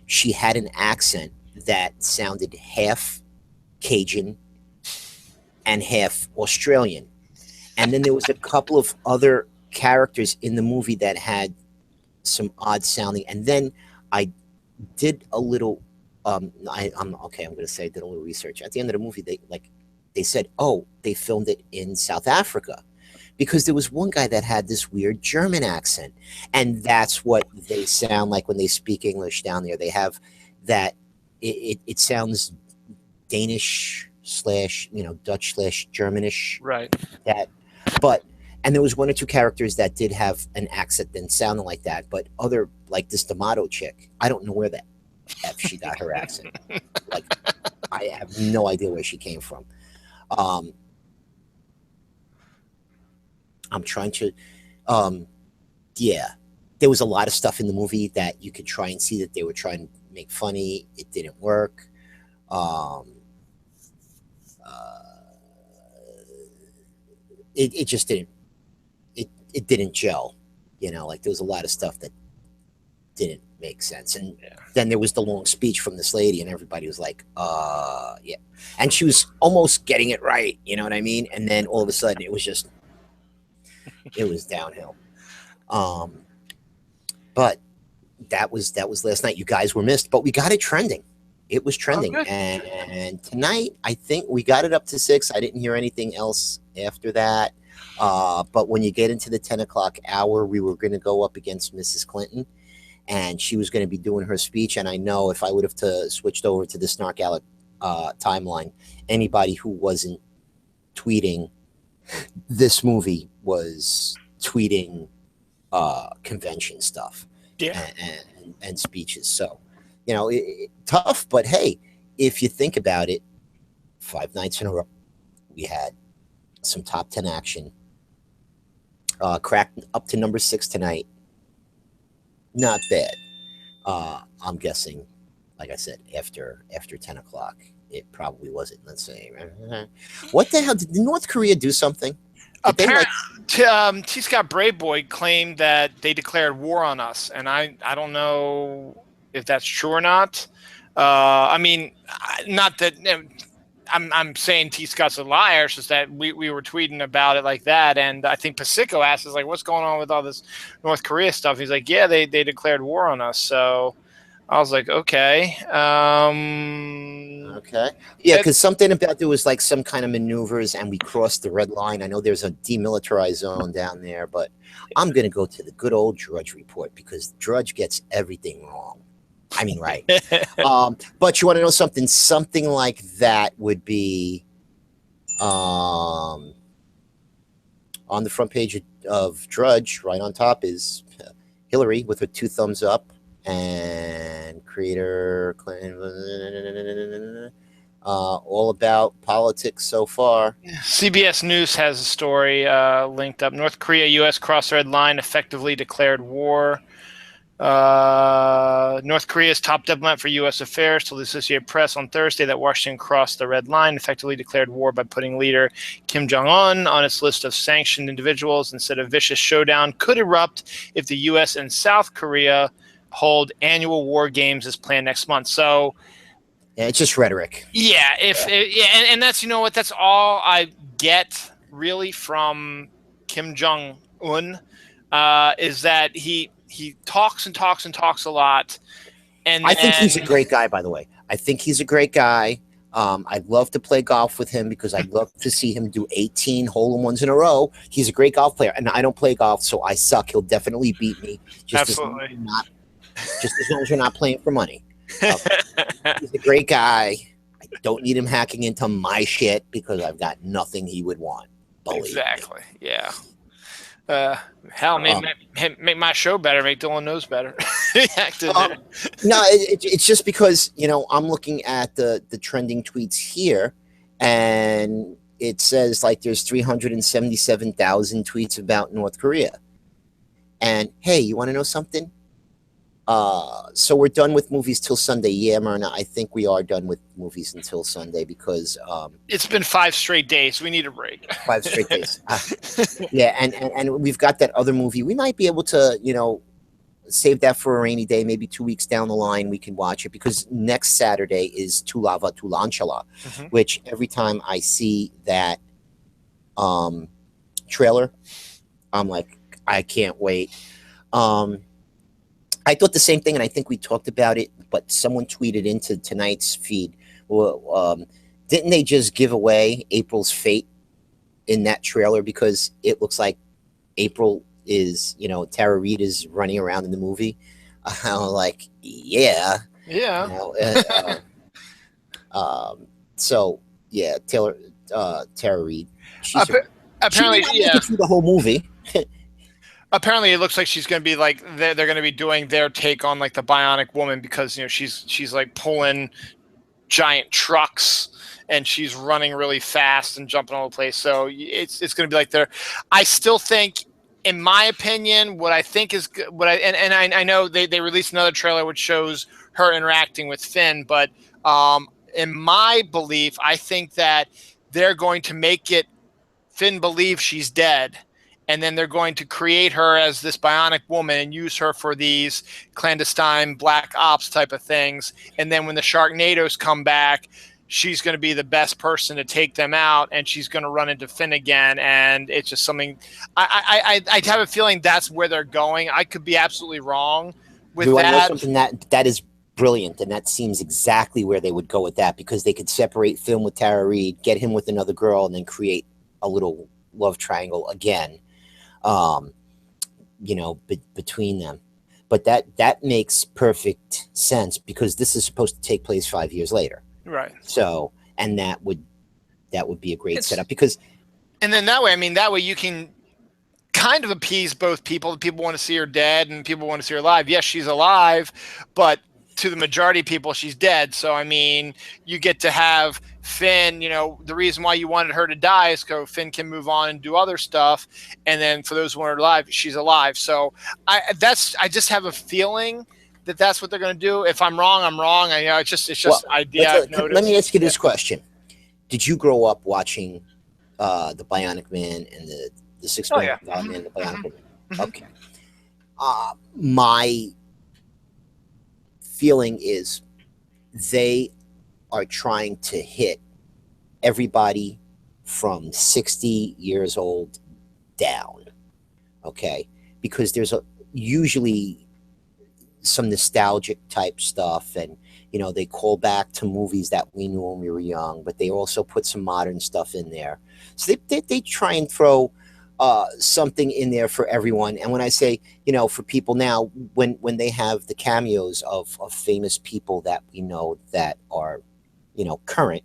she had an accent that sounded half Cajun and half Australian. And then there was a couple of other characters in the movie that had some odd sounding. And then I did a little I'm going to say I did a little research. At the end of the movie, they said, oh, they filmed it in South Africa, because there was one guy that had this weird German accent, and that's what they sound like when they speak English down there. They have that, it sounds Danish / Dutch / Germanish. Right. And there was one or two characters that did have an accent that sounded like that, but other, like this D'Amato chick, I don't know where the F she got her accent. Like, I have no idea where she came from. I'm trying to, yeah, there was a lot of stuff in the movie that you could try and see that they were trying to make funny. It didn't work. It just didn't, it didn't gel, like there was a lot of stuff that didn't make sense. And then there was the long speech from this lady, and everybody was like, yeah. And she was almost getting it right, you know what I mean? And then all of a sudden it was just, it was downhill. But that was last night. You guys were missed, but we got it trending. It was trending. Oh, and tonight, I think we got it up to 6. I didn't hear anything else after that. But when you get into the 10 o'clock hour, we were going to go up against Mrs. Clinton, and she was going to be doing her speech. And I know if I would have switched over to the Snark Alec timeline, anybody who wasn't tweeting this movie was tweeting convention stuff and speeches. So, tough, but hey, if you think about it, 5 nights in a row, we had some top 10 action. Cracked up to number 6 tonight. Not bad. I'm guessing, like I said, after 10 o'clock, it probably wasn't. Let's say, what the hell, did North Korea do something? Apparently, T. Scott Brayboy claimed that they declared war on us, and I don't know if that's true or not. I mean, not that I'm saying T. Scott's a liar. It's just that we were tweeting about it like that, and I think Pacifico asked us, like, what's going on with all this North Korea stuff? He's like, yeah, they declared war on us. So I was like, okay. Okay. Yeah, because something about there was like some kind of maneuvers, and we crossed the red line. I know there's a demilitarized zone down there, but I'm going to go to the good old Drudge report, because Drudge gets everything wrong. I mean, right. But you want to know something? Something like that would be on the front page of Drudge. Right on top is Hillary with her 2 thumbs up, and creator Clinton, all about politics so far. CBS News has a story linked up. North Korea, U.S. cross red line, effectively declared war. North Korea's top diplomat for U.S. affairs told the Associated Press on Thursday that Washington crossed the red line, effectively declared war by putting leader Kim Jong-un on its list of sanctioned individuals, and said a vicious showdown could erupt if the U.S. and South Korea hold annual war games as planned next month. So, yeah, it's just rhetoric. Yeah, and that's, you know what, that's all I get really from Kim Jong-un, is that he talks and talks and talks a lot. And I think he's a great guy, by the way. I think he's a great guy. I'd love to play golf with him because I'd love to see him do 18 hole-in-ones in a row. He's a great golf player, and I don't play golf, so I suck. He'll definitely beat me. Absolutely. Just as long as you're not playing for money. He's a great guy. I don't need him hacking into my shit because I've got nothing he would want. Exactly. Yeah. Hell, make my show better. Make Dylan Knows better. No, it's just because, you know, I'm looking at the trending tweets here, and it says like there's 377,000 tweets about North Korea. And hey, you want to know something? So we're done with movies till Sunday. Yeah, Myrna, I think we are done with movies until Sunday because it's been 5 straight days. We need a break. 5 straight days. Yeah, and we've got that other movie. We might be able to, you know, save that for a rainy day. Maybe 2 weeks down the line we can watch it, because next Saturday is Tulava Tulanchala, which every time I see that trailer, I'm like, I can't wait. I thought the same thing, and I think we talked about it, but someone tweeted into tonight's feed, well, didn't they just give away April's fate in that trailer? Because it looks like April is, you know, Tara Reid is running around in the movie. I'm like, yeah. Yeah. You know, so, yeah, Tara Reid. Apparently, yeah. Through the whole movie. Apparently, it looks like she's going to be like they're going to be doing their take on like the Bionic Woman, because, you know, she's like pulling giant trucks and she's running really fast and jumping all over the place. So it's going to be like there. I still think, in my opinion, what I think is what I know they released another trailer which shows her interacting with Finn, but in my belief, I think that they're going to make Finn believe she's dead. And then they're going to create her as this bionic woman and use her for these clandestine black ops type of things. And then when the Sharknadoes come back, she's going to be the best person to take them out, and she's going to run into Finn again. And it's just something I have a feeling that's where they're going. I could be absolutely wrong with that. I know something that is brilliant, and that seems exactly where they would go with that, because they could separate Finn with Tara Reid, get him with another girl, and then create a little love triangle again. You know, between them. But that makes perfect sense, because this is supposed to take place 5 years later. Right. So, and that would be a great setup, because. And then that way you can kind of appease both people. People want to see her dead and people want to see her alive. Yes, she's alive, but to the majority of people, she's dead. So, I mean, you get to have Finn, you know, the reason why you wanted her to die is so Finn can move on and do other stuff. And then for those who are alive, she's alive. So I just have a feeling that that's what they're going to do. If I'm wrong, I'm wrong. I know it's just idea. Let me ask you this question. Did you grow up watching the Bionic Man and the Six Man, the Bionic Woman? Okay. My feeling is they are trying to hit everybody from 60 years old down, okay? Because there's usually some nostalgic type stuff, and, you know, they call back to movies that we knew when we were young, but they also put some modern stuff in there. So they try and throw something in there for everyone. And when I say, you know, for people now, when they have the cameos of famous people that we know that are, you know, current,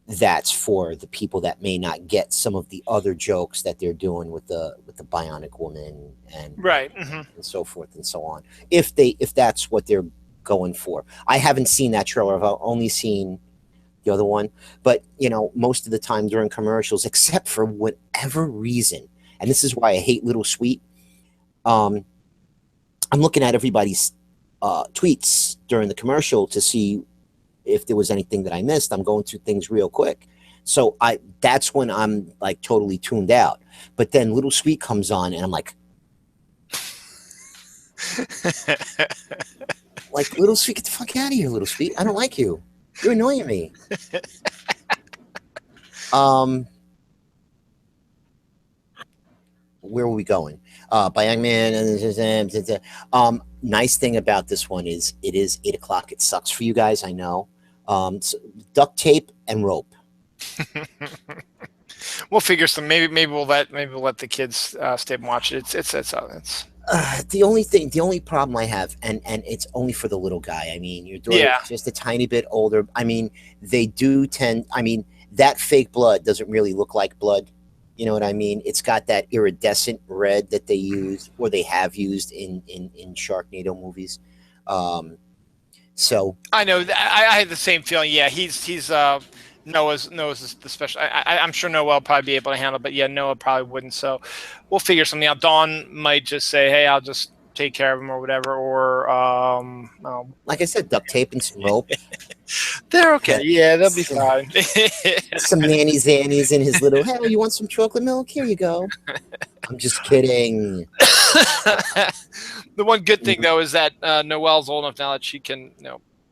that's for the people that may not get some of the other jokes that they're doing with the Bionic Woman and right, and so forth and so on. If that's what they're going for. I haven't seen that trailer. I've only seen the other one, but, you know, most of the time during commercials, except for whatever reason, and this is why I hate Little Sweet, I'm looking at everybody's tweets during the commercial to see if there was anything that I missed. I'm going through things real quick. So that's when I'm like totally tuned out. But then Little Sweet comes on and I'm like Little Sweet, get the fuck out of here, Little Sweet. I don't like you. You're annoying me. Where were we going? By Young Man. Nice thing about this one is it is 8 o'clock. It sucks for you guys, I know. So duct tape and rope. We'll figure some. Maybe we'll let the kids stay and watch it. It's The only problem I have, and it's only for the little guy. I mean, your daughter is just a tiny bit older. I mean, they do tend. I mean, that fake blood doesn't really look like blood. You know what I mean? It's got that iridescent red that they use or they have used in Sharknado movies. So I know. I had the same feeling. Yeah, he's Noah's the special. I'm sure Noah will probably be able to handle, but yeah, Noah probably wouldn't. So we'll figure something out. Dawn might just say, "Hey, I'll just take care of him" or whatever. Or like I said, duct tape and some rope. They're okay. Yeah, they'll be fine. Some nanny zannies in his little. Hey, you want some chocolate milk? Here you go. I'm just kidding. The one good thing though is that Noelle's old enough now that she can,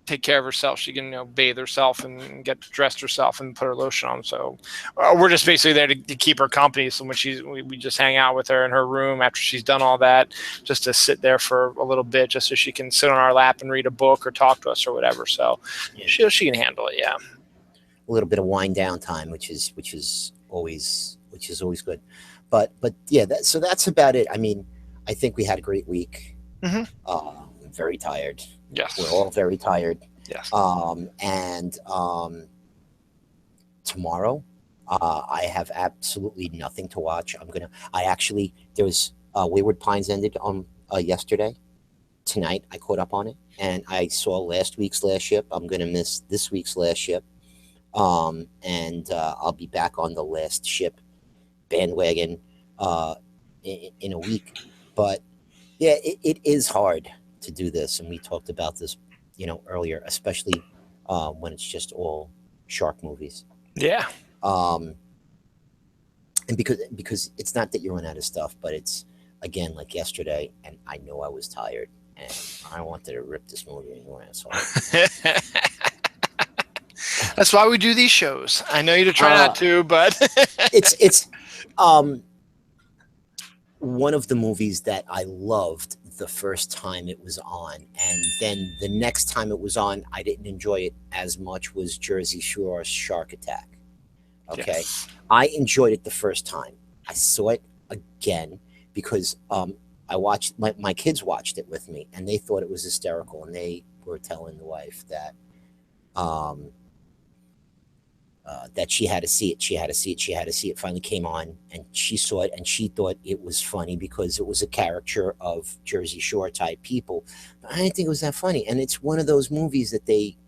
take care of herself. She can, bathe herself and get dressed herself and put her lotion on. So we're just basically there to keep her company. So when we just hang out with her in her room after she's done all that, just to sit there for a little bit, just so she can sit on our lap and read a book or talk to us or whatever. So she can handle it. Yeah. A little bit of wind down time, which is always good. But yeah, so that's about it. I mean, I think we had a great week. Mm-hmm. I'm very tired. Yes. We're all very tired. Yes. And tomorrow, I have absolutely nothing to watch. There was Wayward Pines ended on yesterday. Tonight, I caught up on it, and I saw last week's last ship. I'm gonna miss this week's last ship. And I'll be back on the last ship bandwagon in a week. But yeah, it is hard to do this, and we talked about this earlier, especially when it's just all shark movies. Yeah. And because it's not that you run out of stuff, but it's again like yesterday, and I know I was tired and I wanted to rip this movie in your asshole. That's why we do these shows. I know you to try not to, but it's one of the movies that I loved the first time it was on, and then the next time it was on, I didn't enjoy it as much, was Jersey Shore Shark Attack. Okay. Yes. I enjoyed it the first time. I saw it again because I watched my kids watched it with me, and they thought it was hysterical, and they were telling the wife that that she had to see it. She had to see it. She had to see it. Finally came on, and she saw it, and she thought it was funny because it was a caricature of Jersey Shore type people. But I didn't think it was that funny, and it's one of those movies that they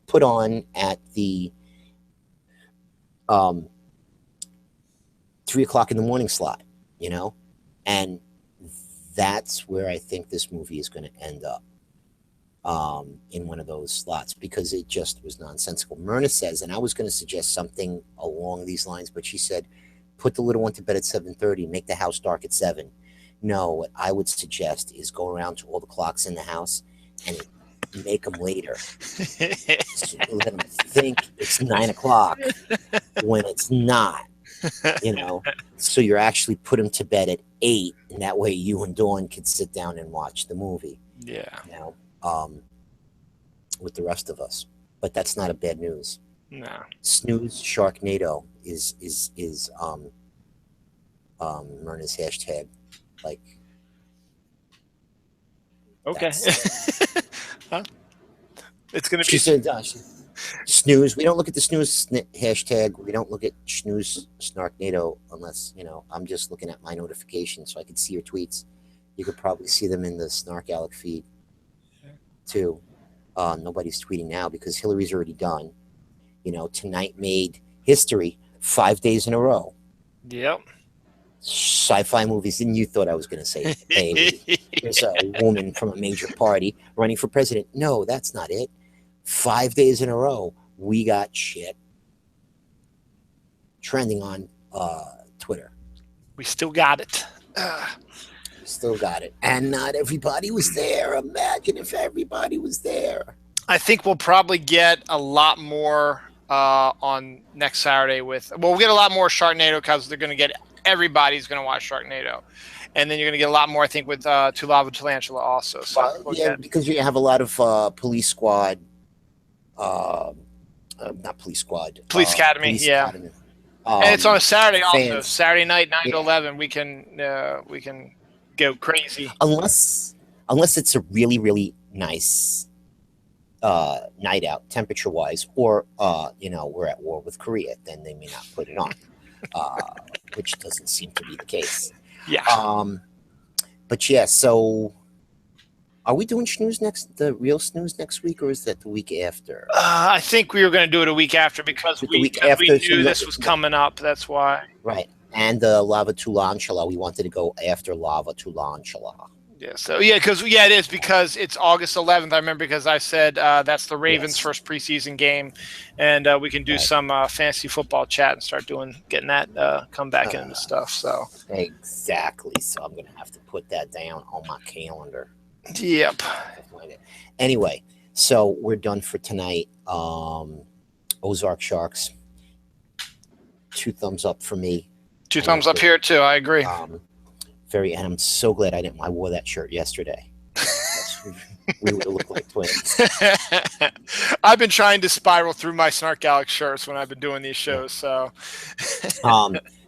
put on at the 3:00 in the morning slot, and that's where I think this movie is going to end up. In one of those slots, because it just was nonsensical. Myrna says, and I was going to suggest something along these lines, but she said, put the little one to bed at 7:30, make the house dark at 7. No, what I would suggest is go around to all the clocks in the house and make them later. So let them think it's 9 o'clock when it's not, so you're actually put them to bed at 8, and that way you and Dawn can sit down and watch the movie. Yeah. With the rest of us, but that's not a bad news. No. Snooze Sharknado is Myrna's hashtag. Like, okay. Huh? It's gonna be. She said, snooze. We don't look at the snooze hashtag. We don't look at snooze Snarknado unless I'm just looking at my notifications so I can see your tweets. You could probably see them in the Snark Alec feed too. Nobody's tweeting now because Hillary's already done. Tonight made history 5 days in a row. Yep. Sci-fi movies, and you thought I was going to say, hey, there's a woman from a major party running for president. No, that's not it. 5 days in a row, we got shit trending on Twitter. We still got it. Still got it. And not everybody was there. Imagine if everybody was there. I think we'll probably get a lot more on next Saturday we'll get a lot more SharkNado because they're going to everybody's going to watch SharkNado. And then you're going to get a lot more, I think, with To Lava Tarantula also. So because you have a lot of Police Squad, not Police Squad. Police Academy, Police yeah. Academy. And it's on a Saturday fans. also. Saturday night, 9 to 11. We can go crazy. Unless it's a really, really nice night out, temperature-wise, or, we're at war with Korea, then they may not put it on, which doesn't seem to be the case. Yeah. But yeah, so are we doing the real snooze next week, or is that the week after? I think we were going to do it a week after because we knew this was coming up. That's why. Right. And the Lava Tarantula, we wanted to go after Lava Tarantula. Yeah. So it is because it's August 11th. I remember because I said that's the Ravens' first preseason game, and we can do some fantasy football chat and start getting that come back into stuff. So exactly. So I'm going to have to put that down on my calendar. Yep. Anyway, so we're done for tonight. Ozark Sharks. 2 thumbs up for me. 2 thumbs up here too. I agree. And I'm so glad I wore that shirt yesterday. We would have looked like twins. I've been trying to spiral through my Snark Alex shirts when I've been doing these shows. So,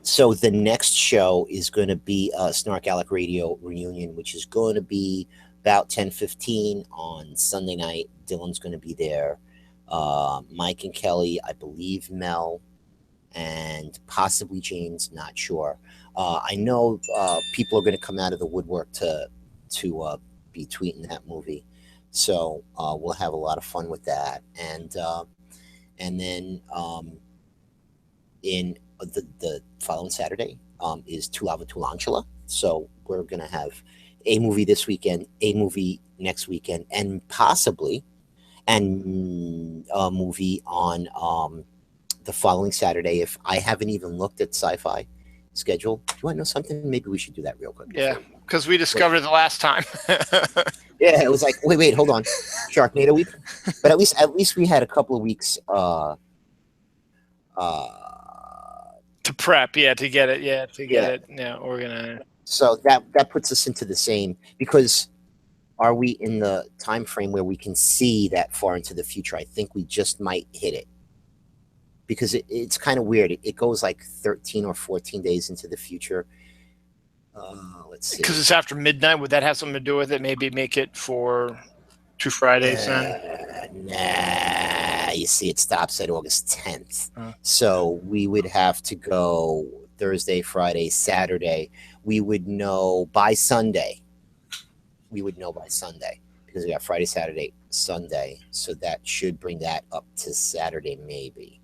so the next show is going to be a Snark Alex Radio reunion, which is going to be about 10:15 on Sunday night. Dylan's going to be there. Mike and Kelly, I believe Mel, and possibly James, not sure. I know people are going to come out of the woodwork to be tweeting that movie, so we'll have a lot of fun with that. And then in the following Saturday is To Lava Tarantula. So we're going to have a movie this weekend, a movie next weekend, and possibly a movie on the following Saturday. If I haven't even looked at SyFy schedule, do you want to know something? Maybe we should do that real quick. Yeah, because we discovered it the last time. Yeah, it was like, wait, hold on, SharkNado week. But at least we had a couple of weeks to prep, to get it, it. Yeah, we're gonna. So that puts us into the same, because are we in the time frame where we can see that far into the future? I think we just might hit it, because it's kind of weird. It goes like 13 or 14 days into the future. Let's see. Because it's after midnight. Would that have something to do with it? Maybe make it for 2 Fridays then? Nah, you see, it stops at August 10th. So we would have to go Thursday, Friday, Saturday. We would know by Sunday. Because we got Friday, Saturday, Sunday. So that should bring that up to Saturday, maybe.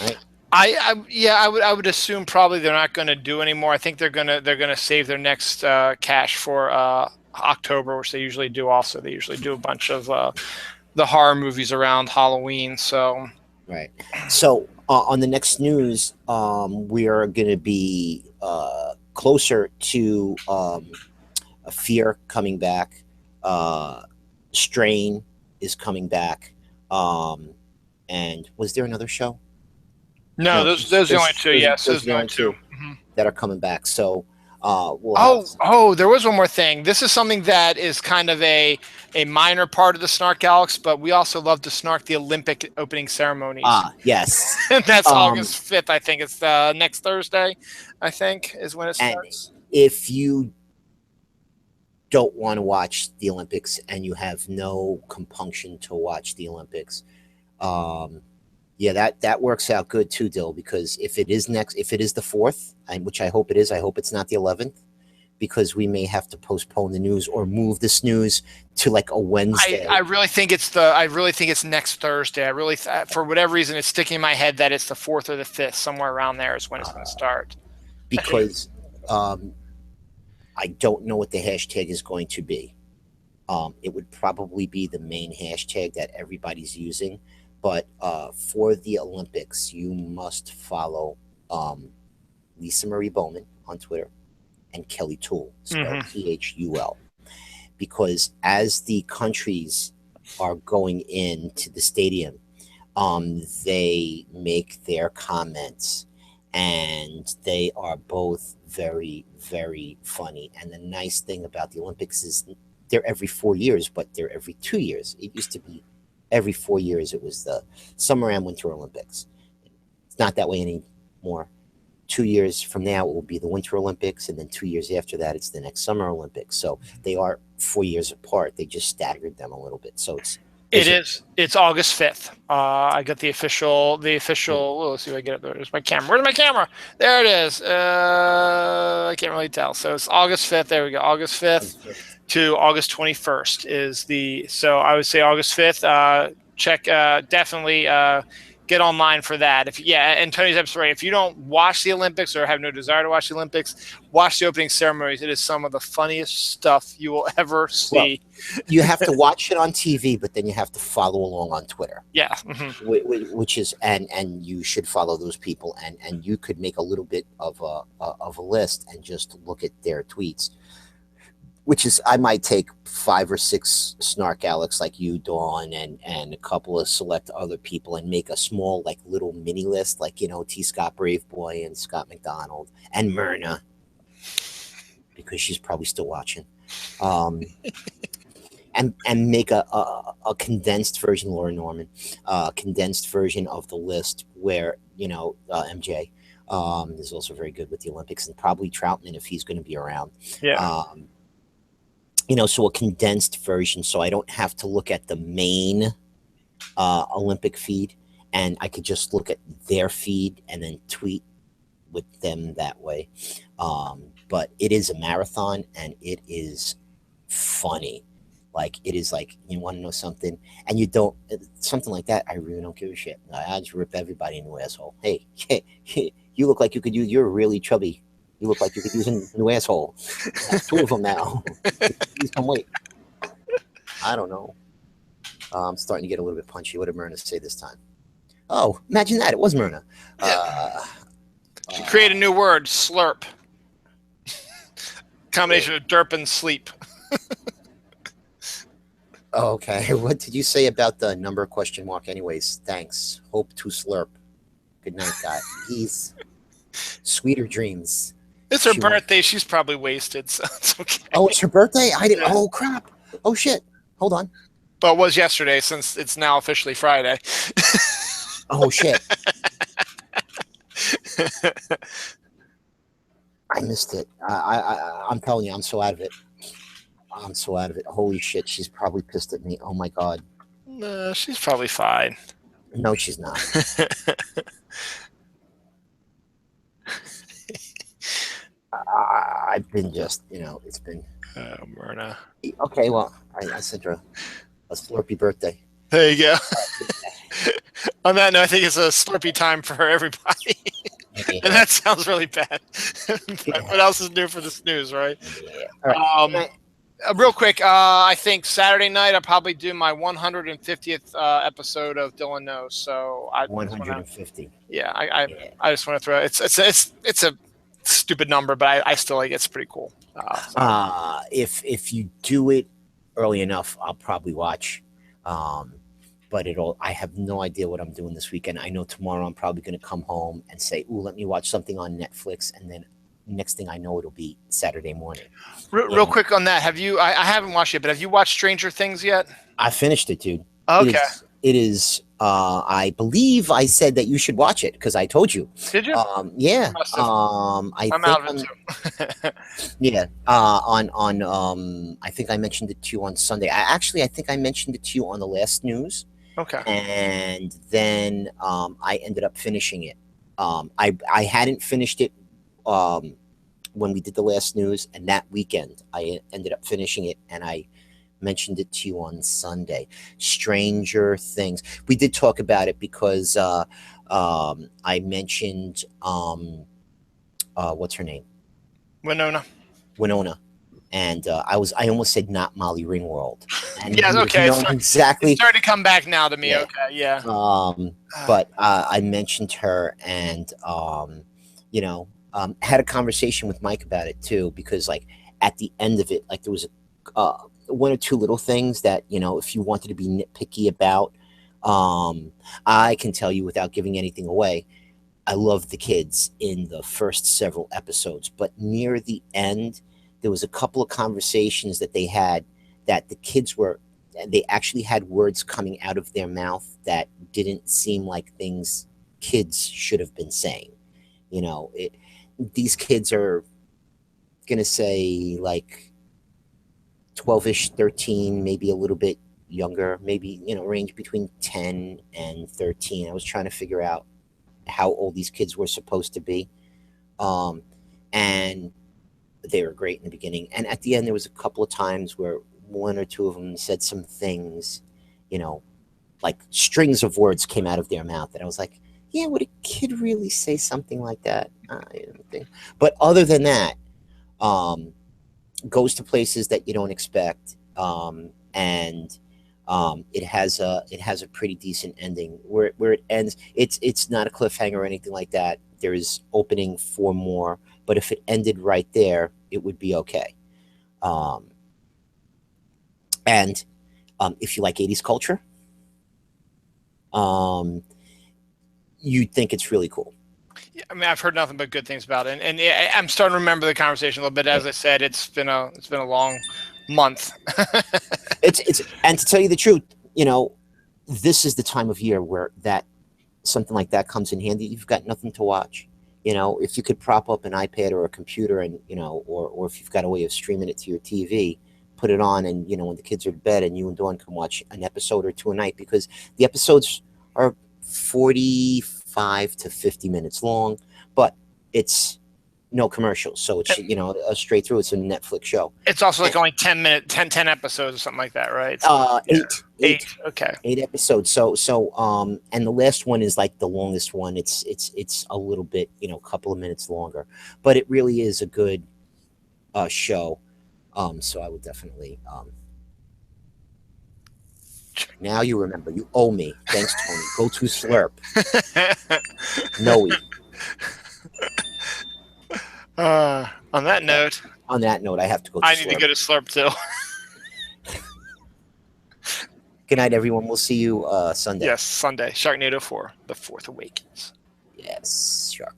Right? I would assume probably they're not going to do anymore. I think they're gonna save their next cash for October, which they usually do. Also, they usually do a bunch of the horror movies around Halloween. So right. So on the next news, we are going to be closer to a Fear coming back. Strain is coming back. And was there another show? No, those are the only 2. Yes, those are the only 2 that are coming back. So, there was one more thing. This is something that is kind of a minor part of the Snark Alex, but we also love to snark the Olympic opening ceremonies. Yes. That's August 5th, I think. It's next Thursday, I think, is when it starts. And if you don't want to watch the Olympics and you have no compunction to watch the Olympics, that works out good too, Dill, because if it is the 4th, which I hope it is, I hope it's not the 11th, because we may have to postpone the news or move the snooze to like a Wednesday. I really think it's next Thursday. I really, for whatever reason, it's sticking in my head that it's the 4th or the 5th, somewhere around there is when it's going to start. Because I don't know what the hashtag is going to be. It would probably be the main hashtag that everybody's using. But for the Olympics, you must follow Lisa Marie Bowman on Twitter and Kelly Toole, spelled Thul, because as the countries are going into the stadium, they make their comments, and they are both very, very funny. And the nice thing about the Olympics is they're every 4 years, but they're every 2 years. It used to be every 4 years. It was the Summer and Winter Olympics. It's not that way anymore. 2 years from now, it will be the Winter Olympics, and then 2 years after that, it's the next Summer Olympics. So they are 4 years apart. They just staggered them a little bit. So it's August 5th. I got the official. Oh, let's see if I get it. There's my camera. Where's my camera? There it is. I can't really tell. So it's August 5th. There we go. August 5th to August 21st is the. So I would say August 5th. Check. Definitely. Get online for that. And Tony's absolutely right. If you don't watch the Olympics or have no desire to watch the Olympics, watch the opening ceremonies. It is some of the funniest stuff you will ever see. Well, you have to watch it on TV, but then you have to follow along on Twitter. Yeah. Which is, and you should follow those people, and you could make a little bit of a list and just look at their tweets. Which is, I might take 5 or 6 snark Alex like you, Dawn, and a couple of select other people, and make a small, like, little mini list, like, T. Scott Braveboy and Scott McDonald and Myrna, because she's probably still watching, and make a condensed version, Laura Norman, condensed version of the list where MJ is also very good with the Olympics, and probably Troutman if he's going to be around. Yeah. So a condensed version, so I don't have to look at the main Olympic feed, and I could just look at their feed and then tweet with them that way. But it is a marathon, and it is funny. Like, it is like, you want to know something, and you don't, something like that, I really don't give a shit. I just rip everybody in the asshole. Hey, you look like you could use, you're really chubby. You look like you could use a new asshole. That's 2 of them now. Lose some weight. I don't know. I'm starting to get a little bit punchy. What did Myrna say this time? Oh, imagine that. It was Myrna. She created a new word, slurp. Combination of derp and sleep. Okay. What did you say about the number ? Anyways, thanks. Hope to slurp. Good night, guy. Peace. Sweeter dreams. It's her birthday. She's probably wasted, so it's okay. Oh, it's her birthday? I didn't. Oh, crap. Oh, shit. Hold on. But it was yesterday, since it's now officially Friday. Oh, shit. I missed it. I'm telling you, I'm so out of it. Holy shit. She's probably pissed at me. Oh, my God. No, she's probably fine. No, she's not. I've been just, it's been. Oh, Myrna. Okay, well, I sent her a Slurpee birthday. There you go. On that note, I think it's a Slurpee time for everybody. Yeah. And that sounds really bad. What else is new for this news, right? Yeah. All right. Real quick, I think Saturday night I'll probably do my 150th episode of Dylan Knows. So 150. I just want to throw it's a stupid number, but I still like it's pretty cool. If you do it early enough, I'll probably watch. But I have no idea what I'm doing this weekend. I know tomorrow I'm probably going to come home and say, "Ooh, let me watch something on Netflix," and then next thing I know, it'll be Saturday morning. Real quick on that, have you? I haven't watched it, but have you watched Stranger Things yet? I finished it, dude. Okay. It is. I believe I said that you should watch it because I told you. Did you? Yeah. I'm out of it too. Yeah. I think I mentioned it to you on Sunday. I think I mentioned it to you on the last news. Okay. And then I ended up finishing it. I hadn't finished it when we did the last news, and that weekend I ended up finishing it, and I mentioned it to you on Sunday. Stranger Things. We did talk about it because I mentioned what's her name? Winona. Winona. And I almost said not Molly Ringwald, and Yeah, you would okay. have known It's exactly. starting to come back now to me. Yeah. Okay, yeah. But I mentioned her, and had a conversation with Mike about it too, because like at the end of it, like there was one or two little things that if you wanted to be nitpicky about, I can tell you without giving anything away. I loved the kids in the first several episodes, but near the end, there was a couple of conversations that they had that they actually had words coming out of their mouth that didn't seem like things kids should have been saying. These kids are going to say like 12-ish, 13, maybe a little bit younger, maybe, range between 10 and 13. I was trying to figure out how old these kids were supposed to be. And they were great in the beginning. And at the end, there was a couple of times where one or two of them said some things, like strings of words came out of their mouth that I was like, yeah, would a kid really say something like that? I don't think. But other than that, goes to places that you don't expect. And it has a pretty decent ending where it ends. It's not a cliffhanger or anything like that. There is opening for more, but if it ended right there, it would be okay. And if you like 80s culture, you'd think it's really cool. Yeah, I mean, I've heard nothing but good things about it, and I'm starting to remember the conversation a little bit. As I said, it's been a long month. And to tell you the truth, this is the time of year where something like that comes in handy. You've got nothing to watch. If you could prop up an iPad or a computer and, or if you've got a way of streaming it to your TV, put it on and, when the kids are to bed and you and Dawn can watch an episode or two a night, because the episodes are 45 to 50 minutes long, but it's no commercials. So it's, straight through. It's a Netflix show. It's also like only 10 episodes or something like that, right? Eight. Okay. 8 episodes. So, and the last one is like the longest one. It's a little bit, a couple of minutes longer, but it really is a good show. So I would definitely, now you remember, you owe me. Thanks, Tony. Go to Slurp. Noe. On that note, I have to go to I need to go to Slurp too. Good night, everyone. We'll see you Sunday. Yes, Sunday. SharkNado 4, The Fourth Awakens. Yes, Shark.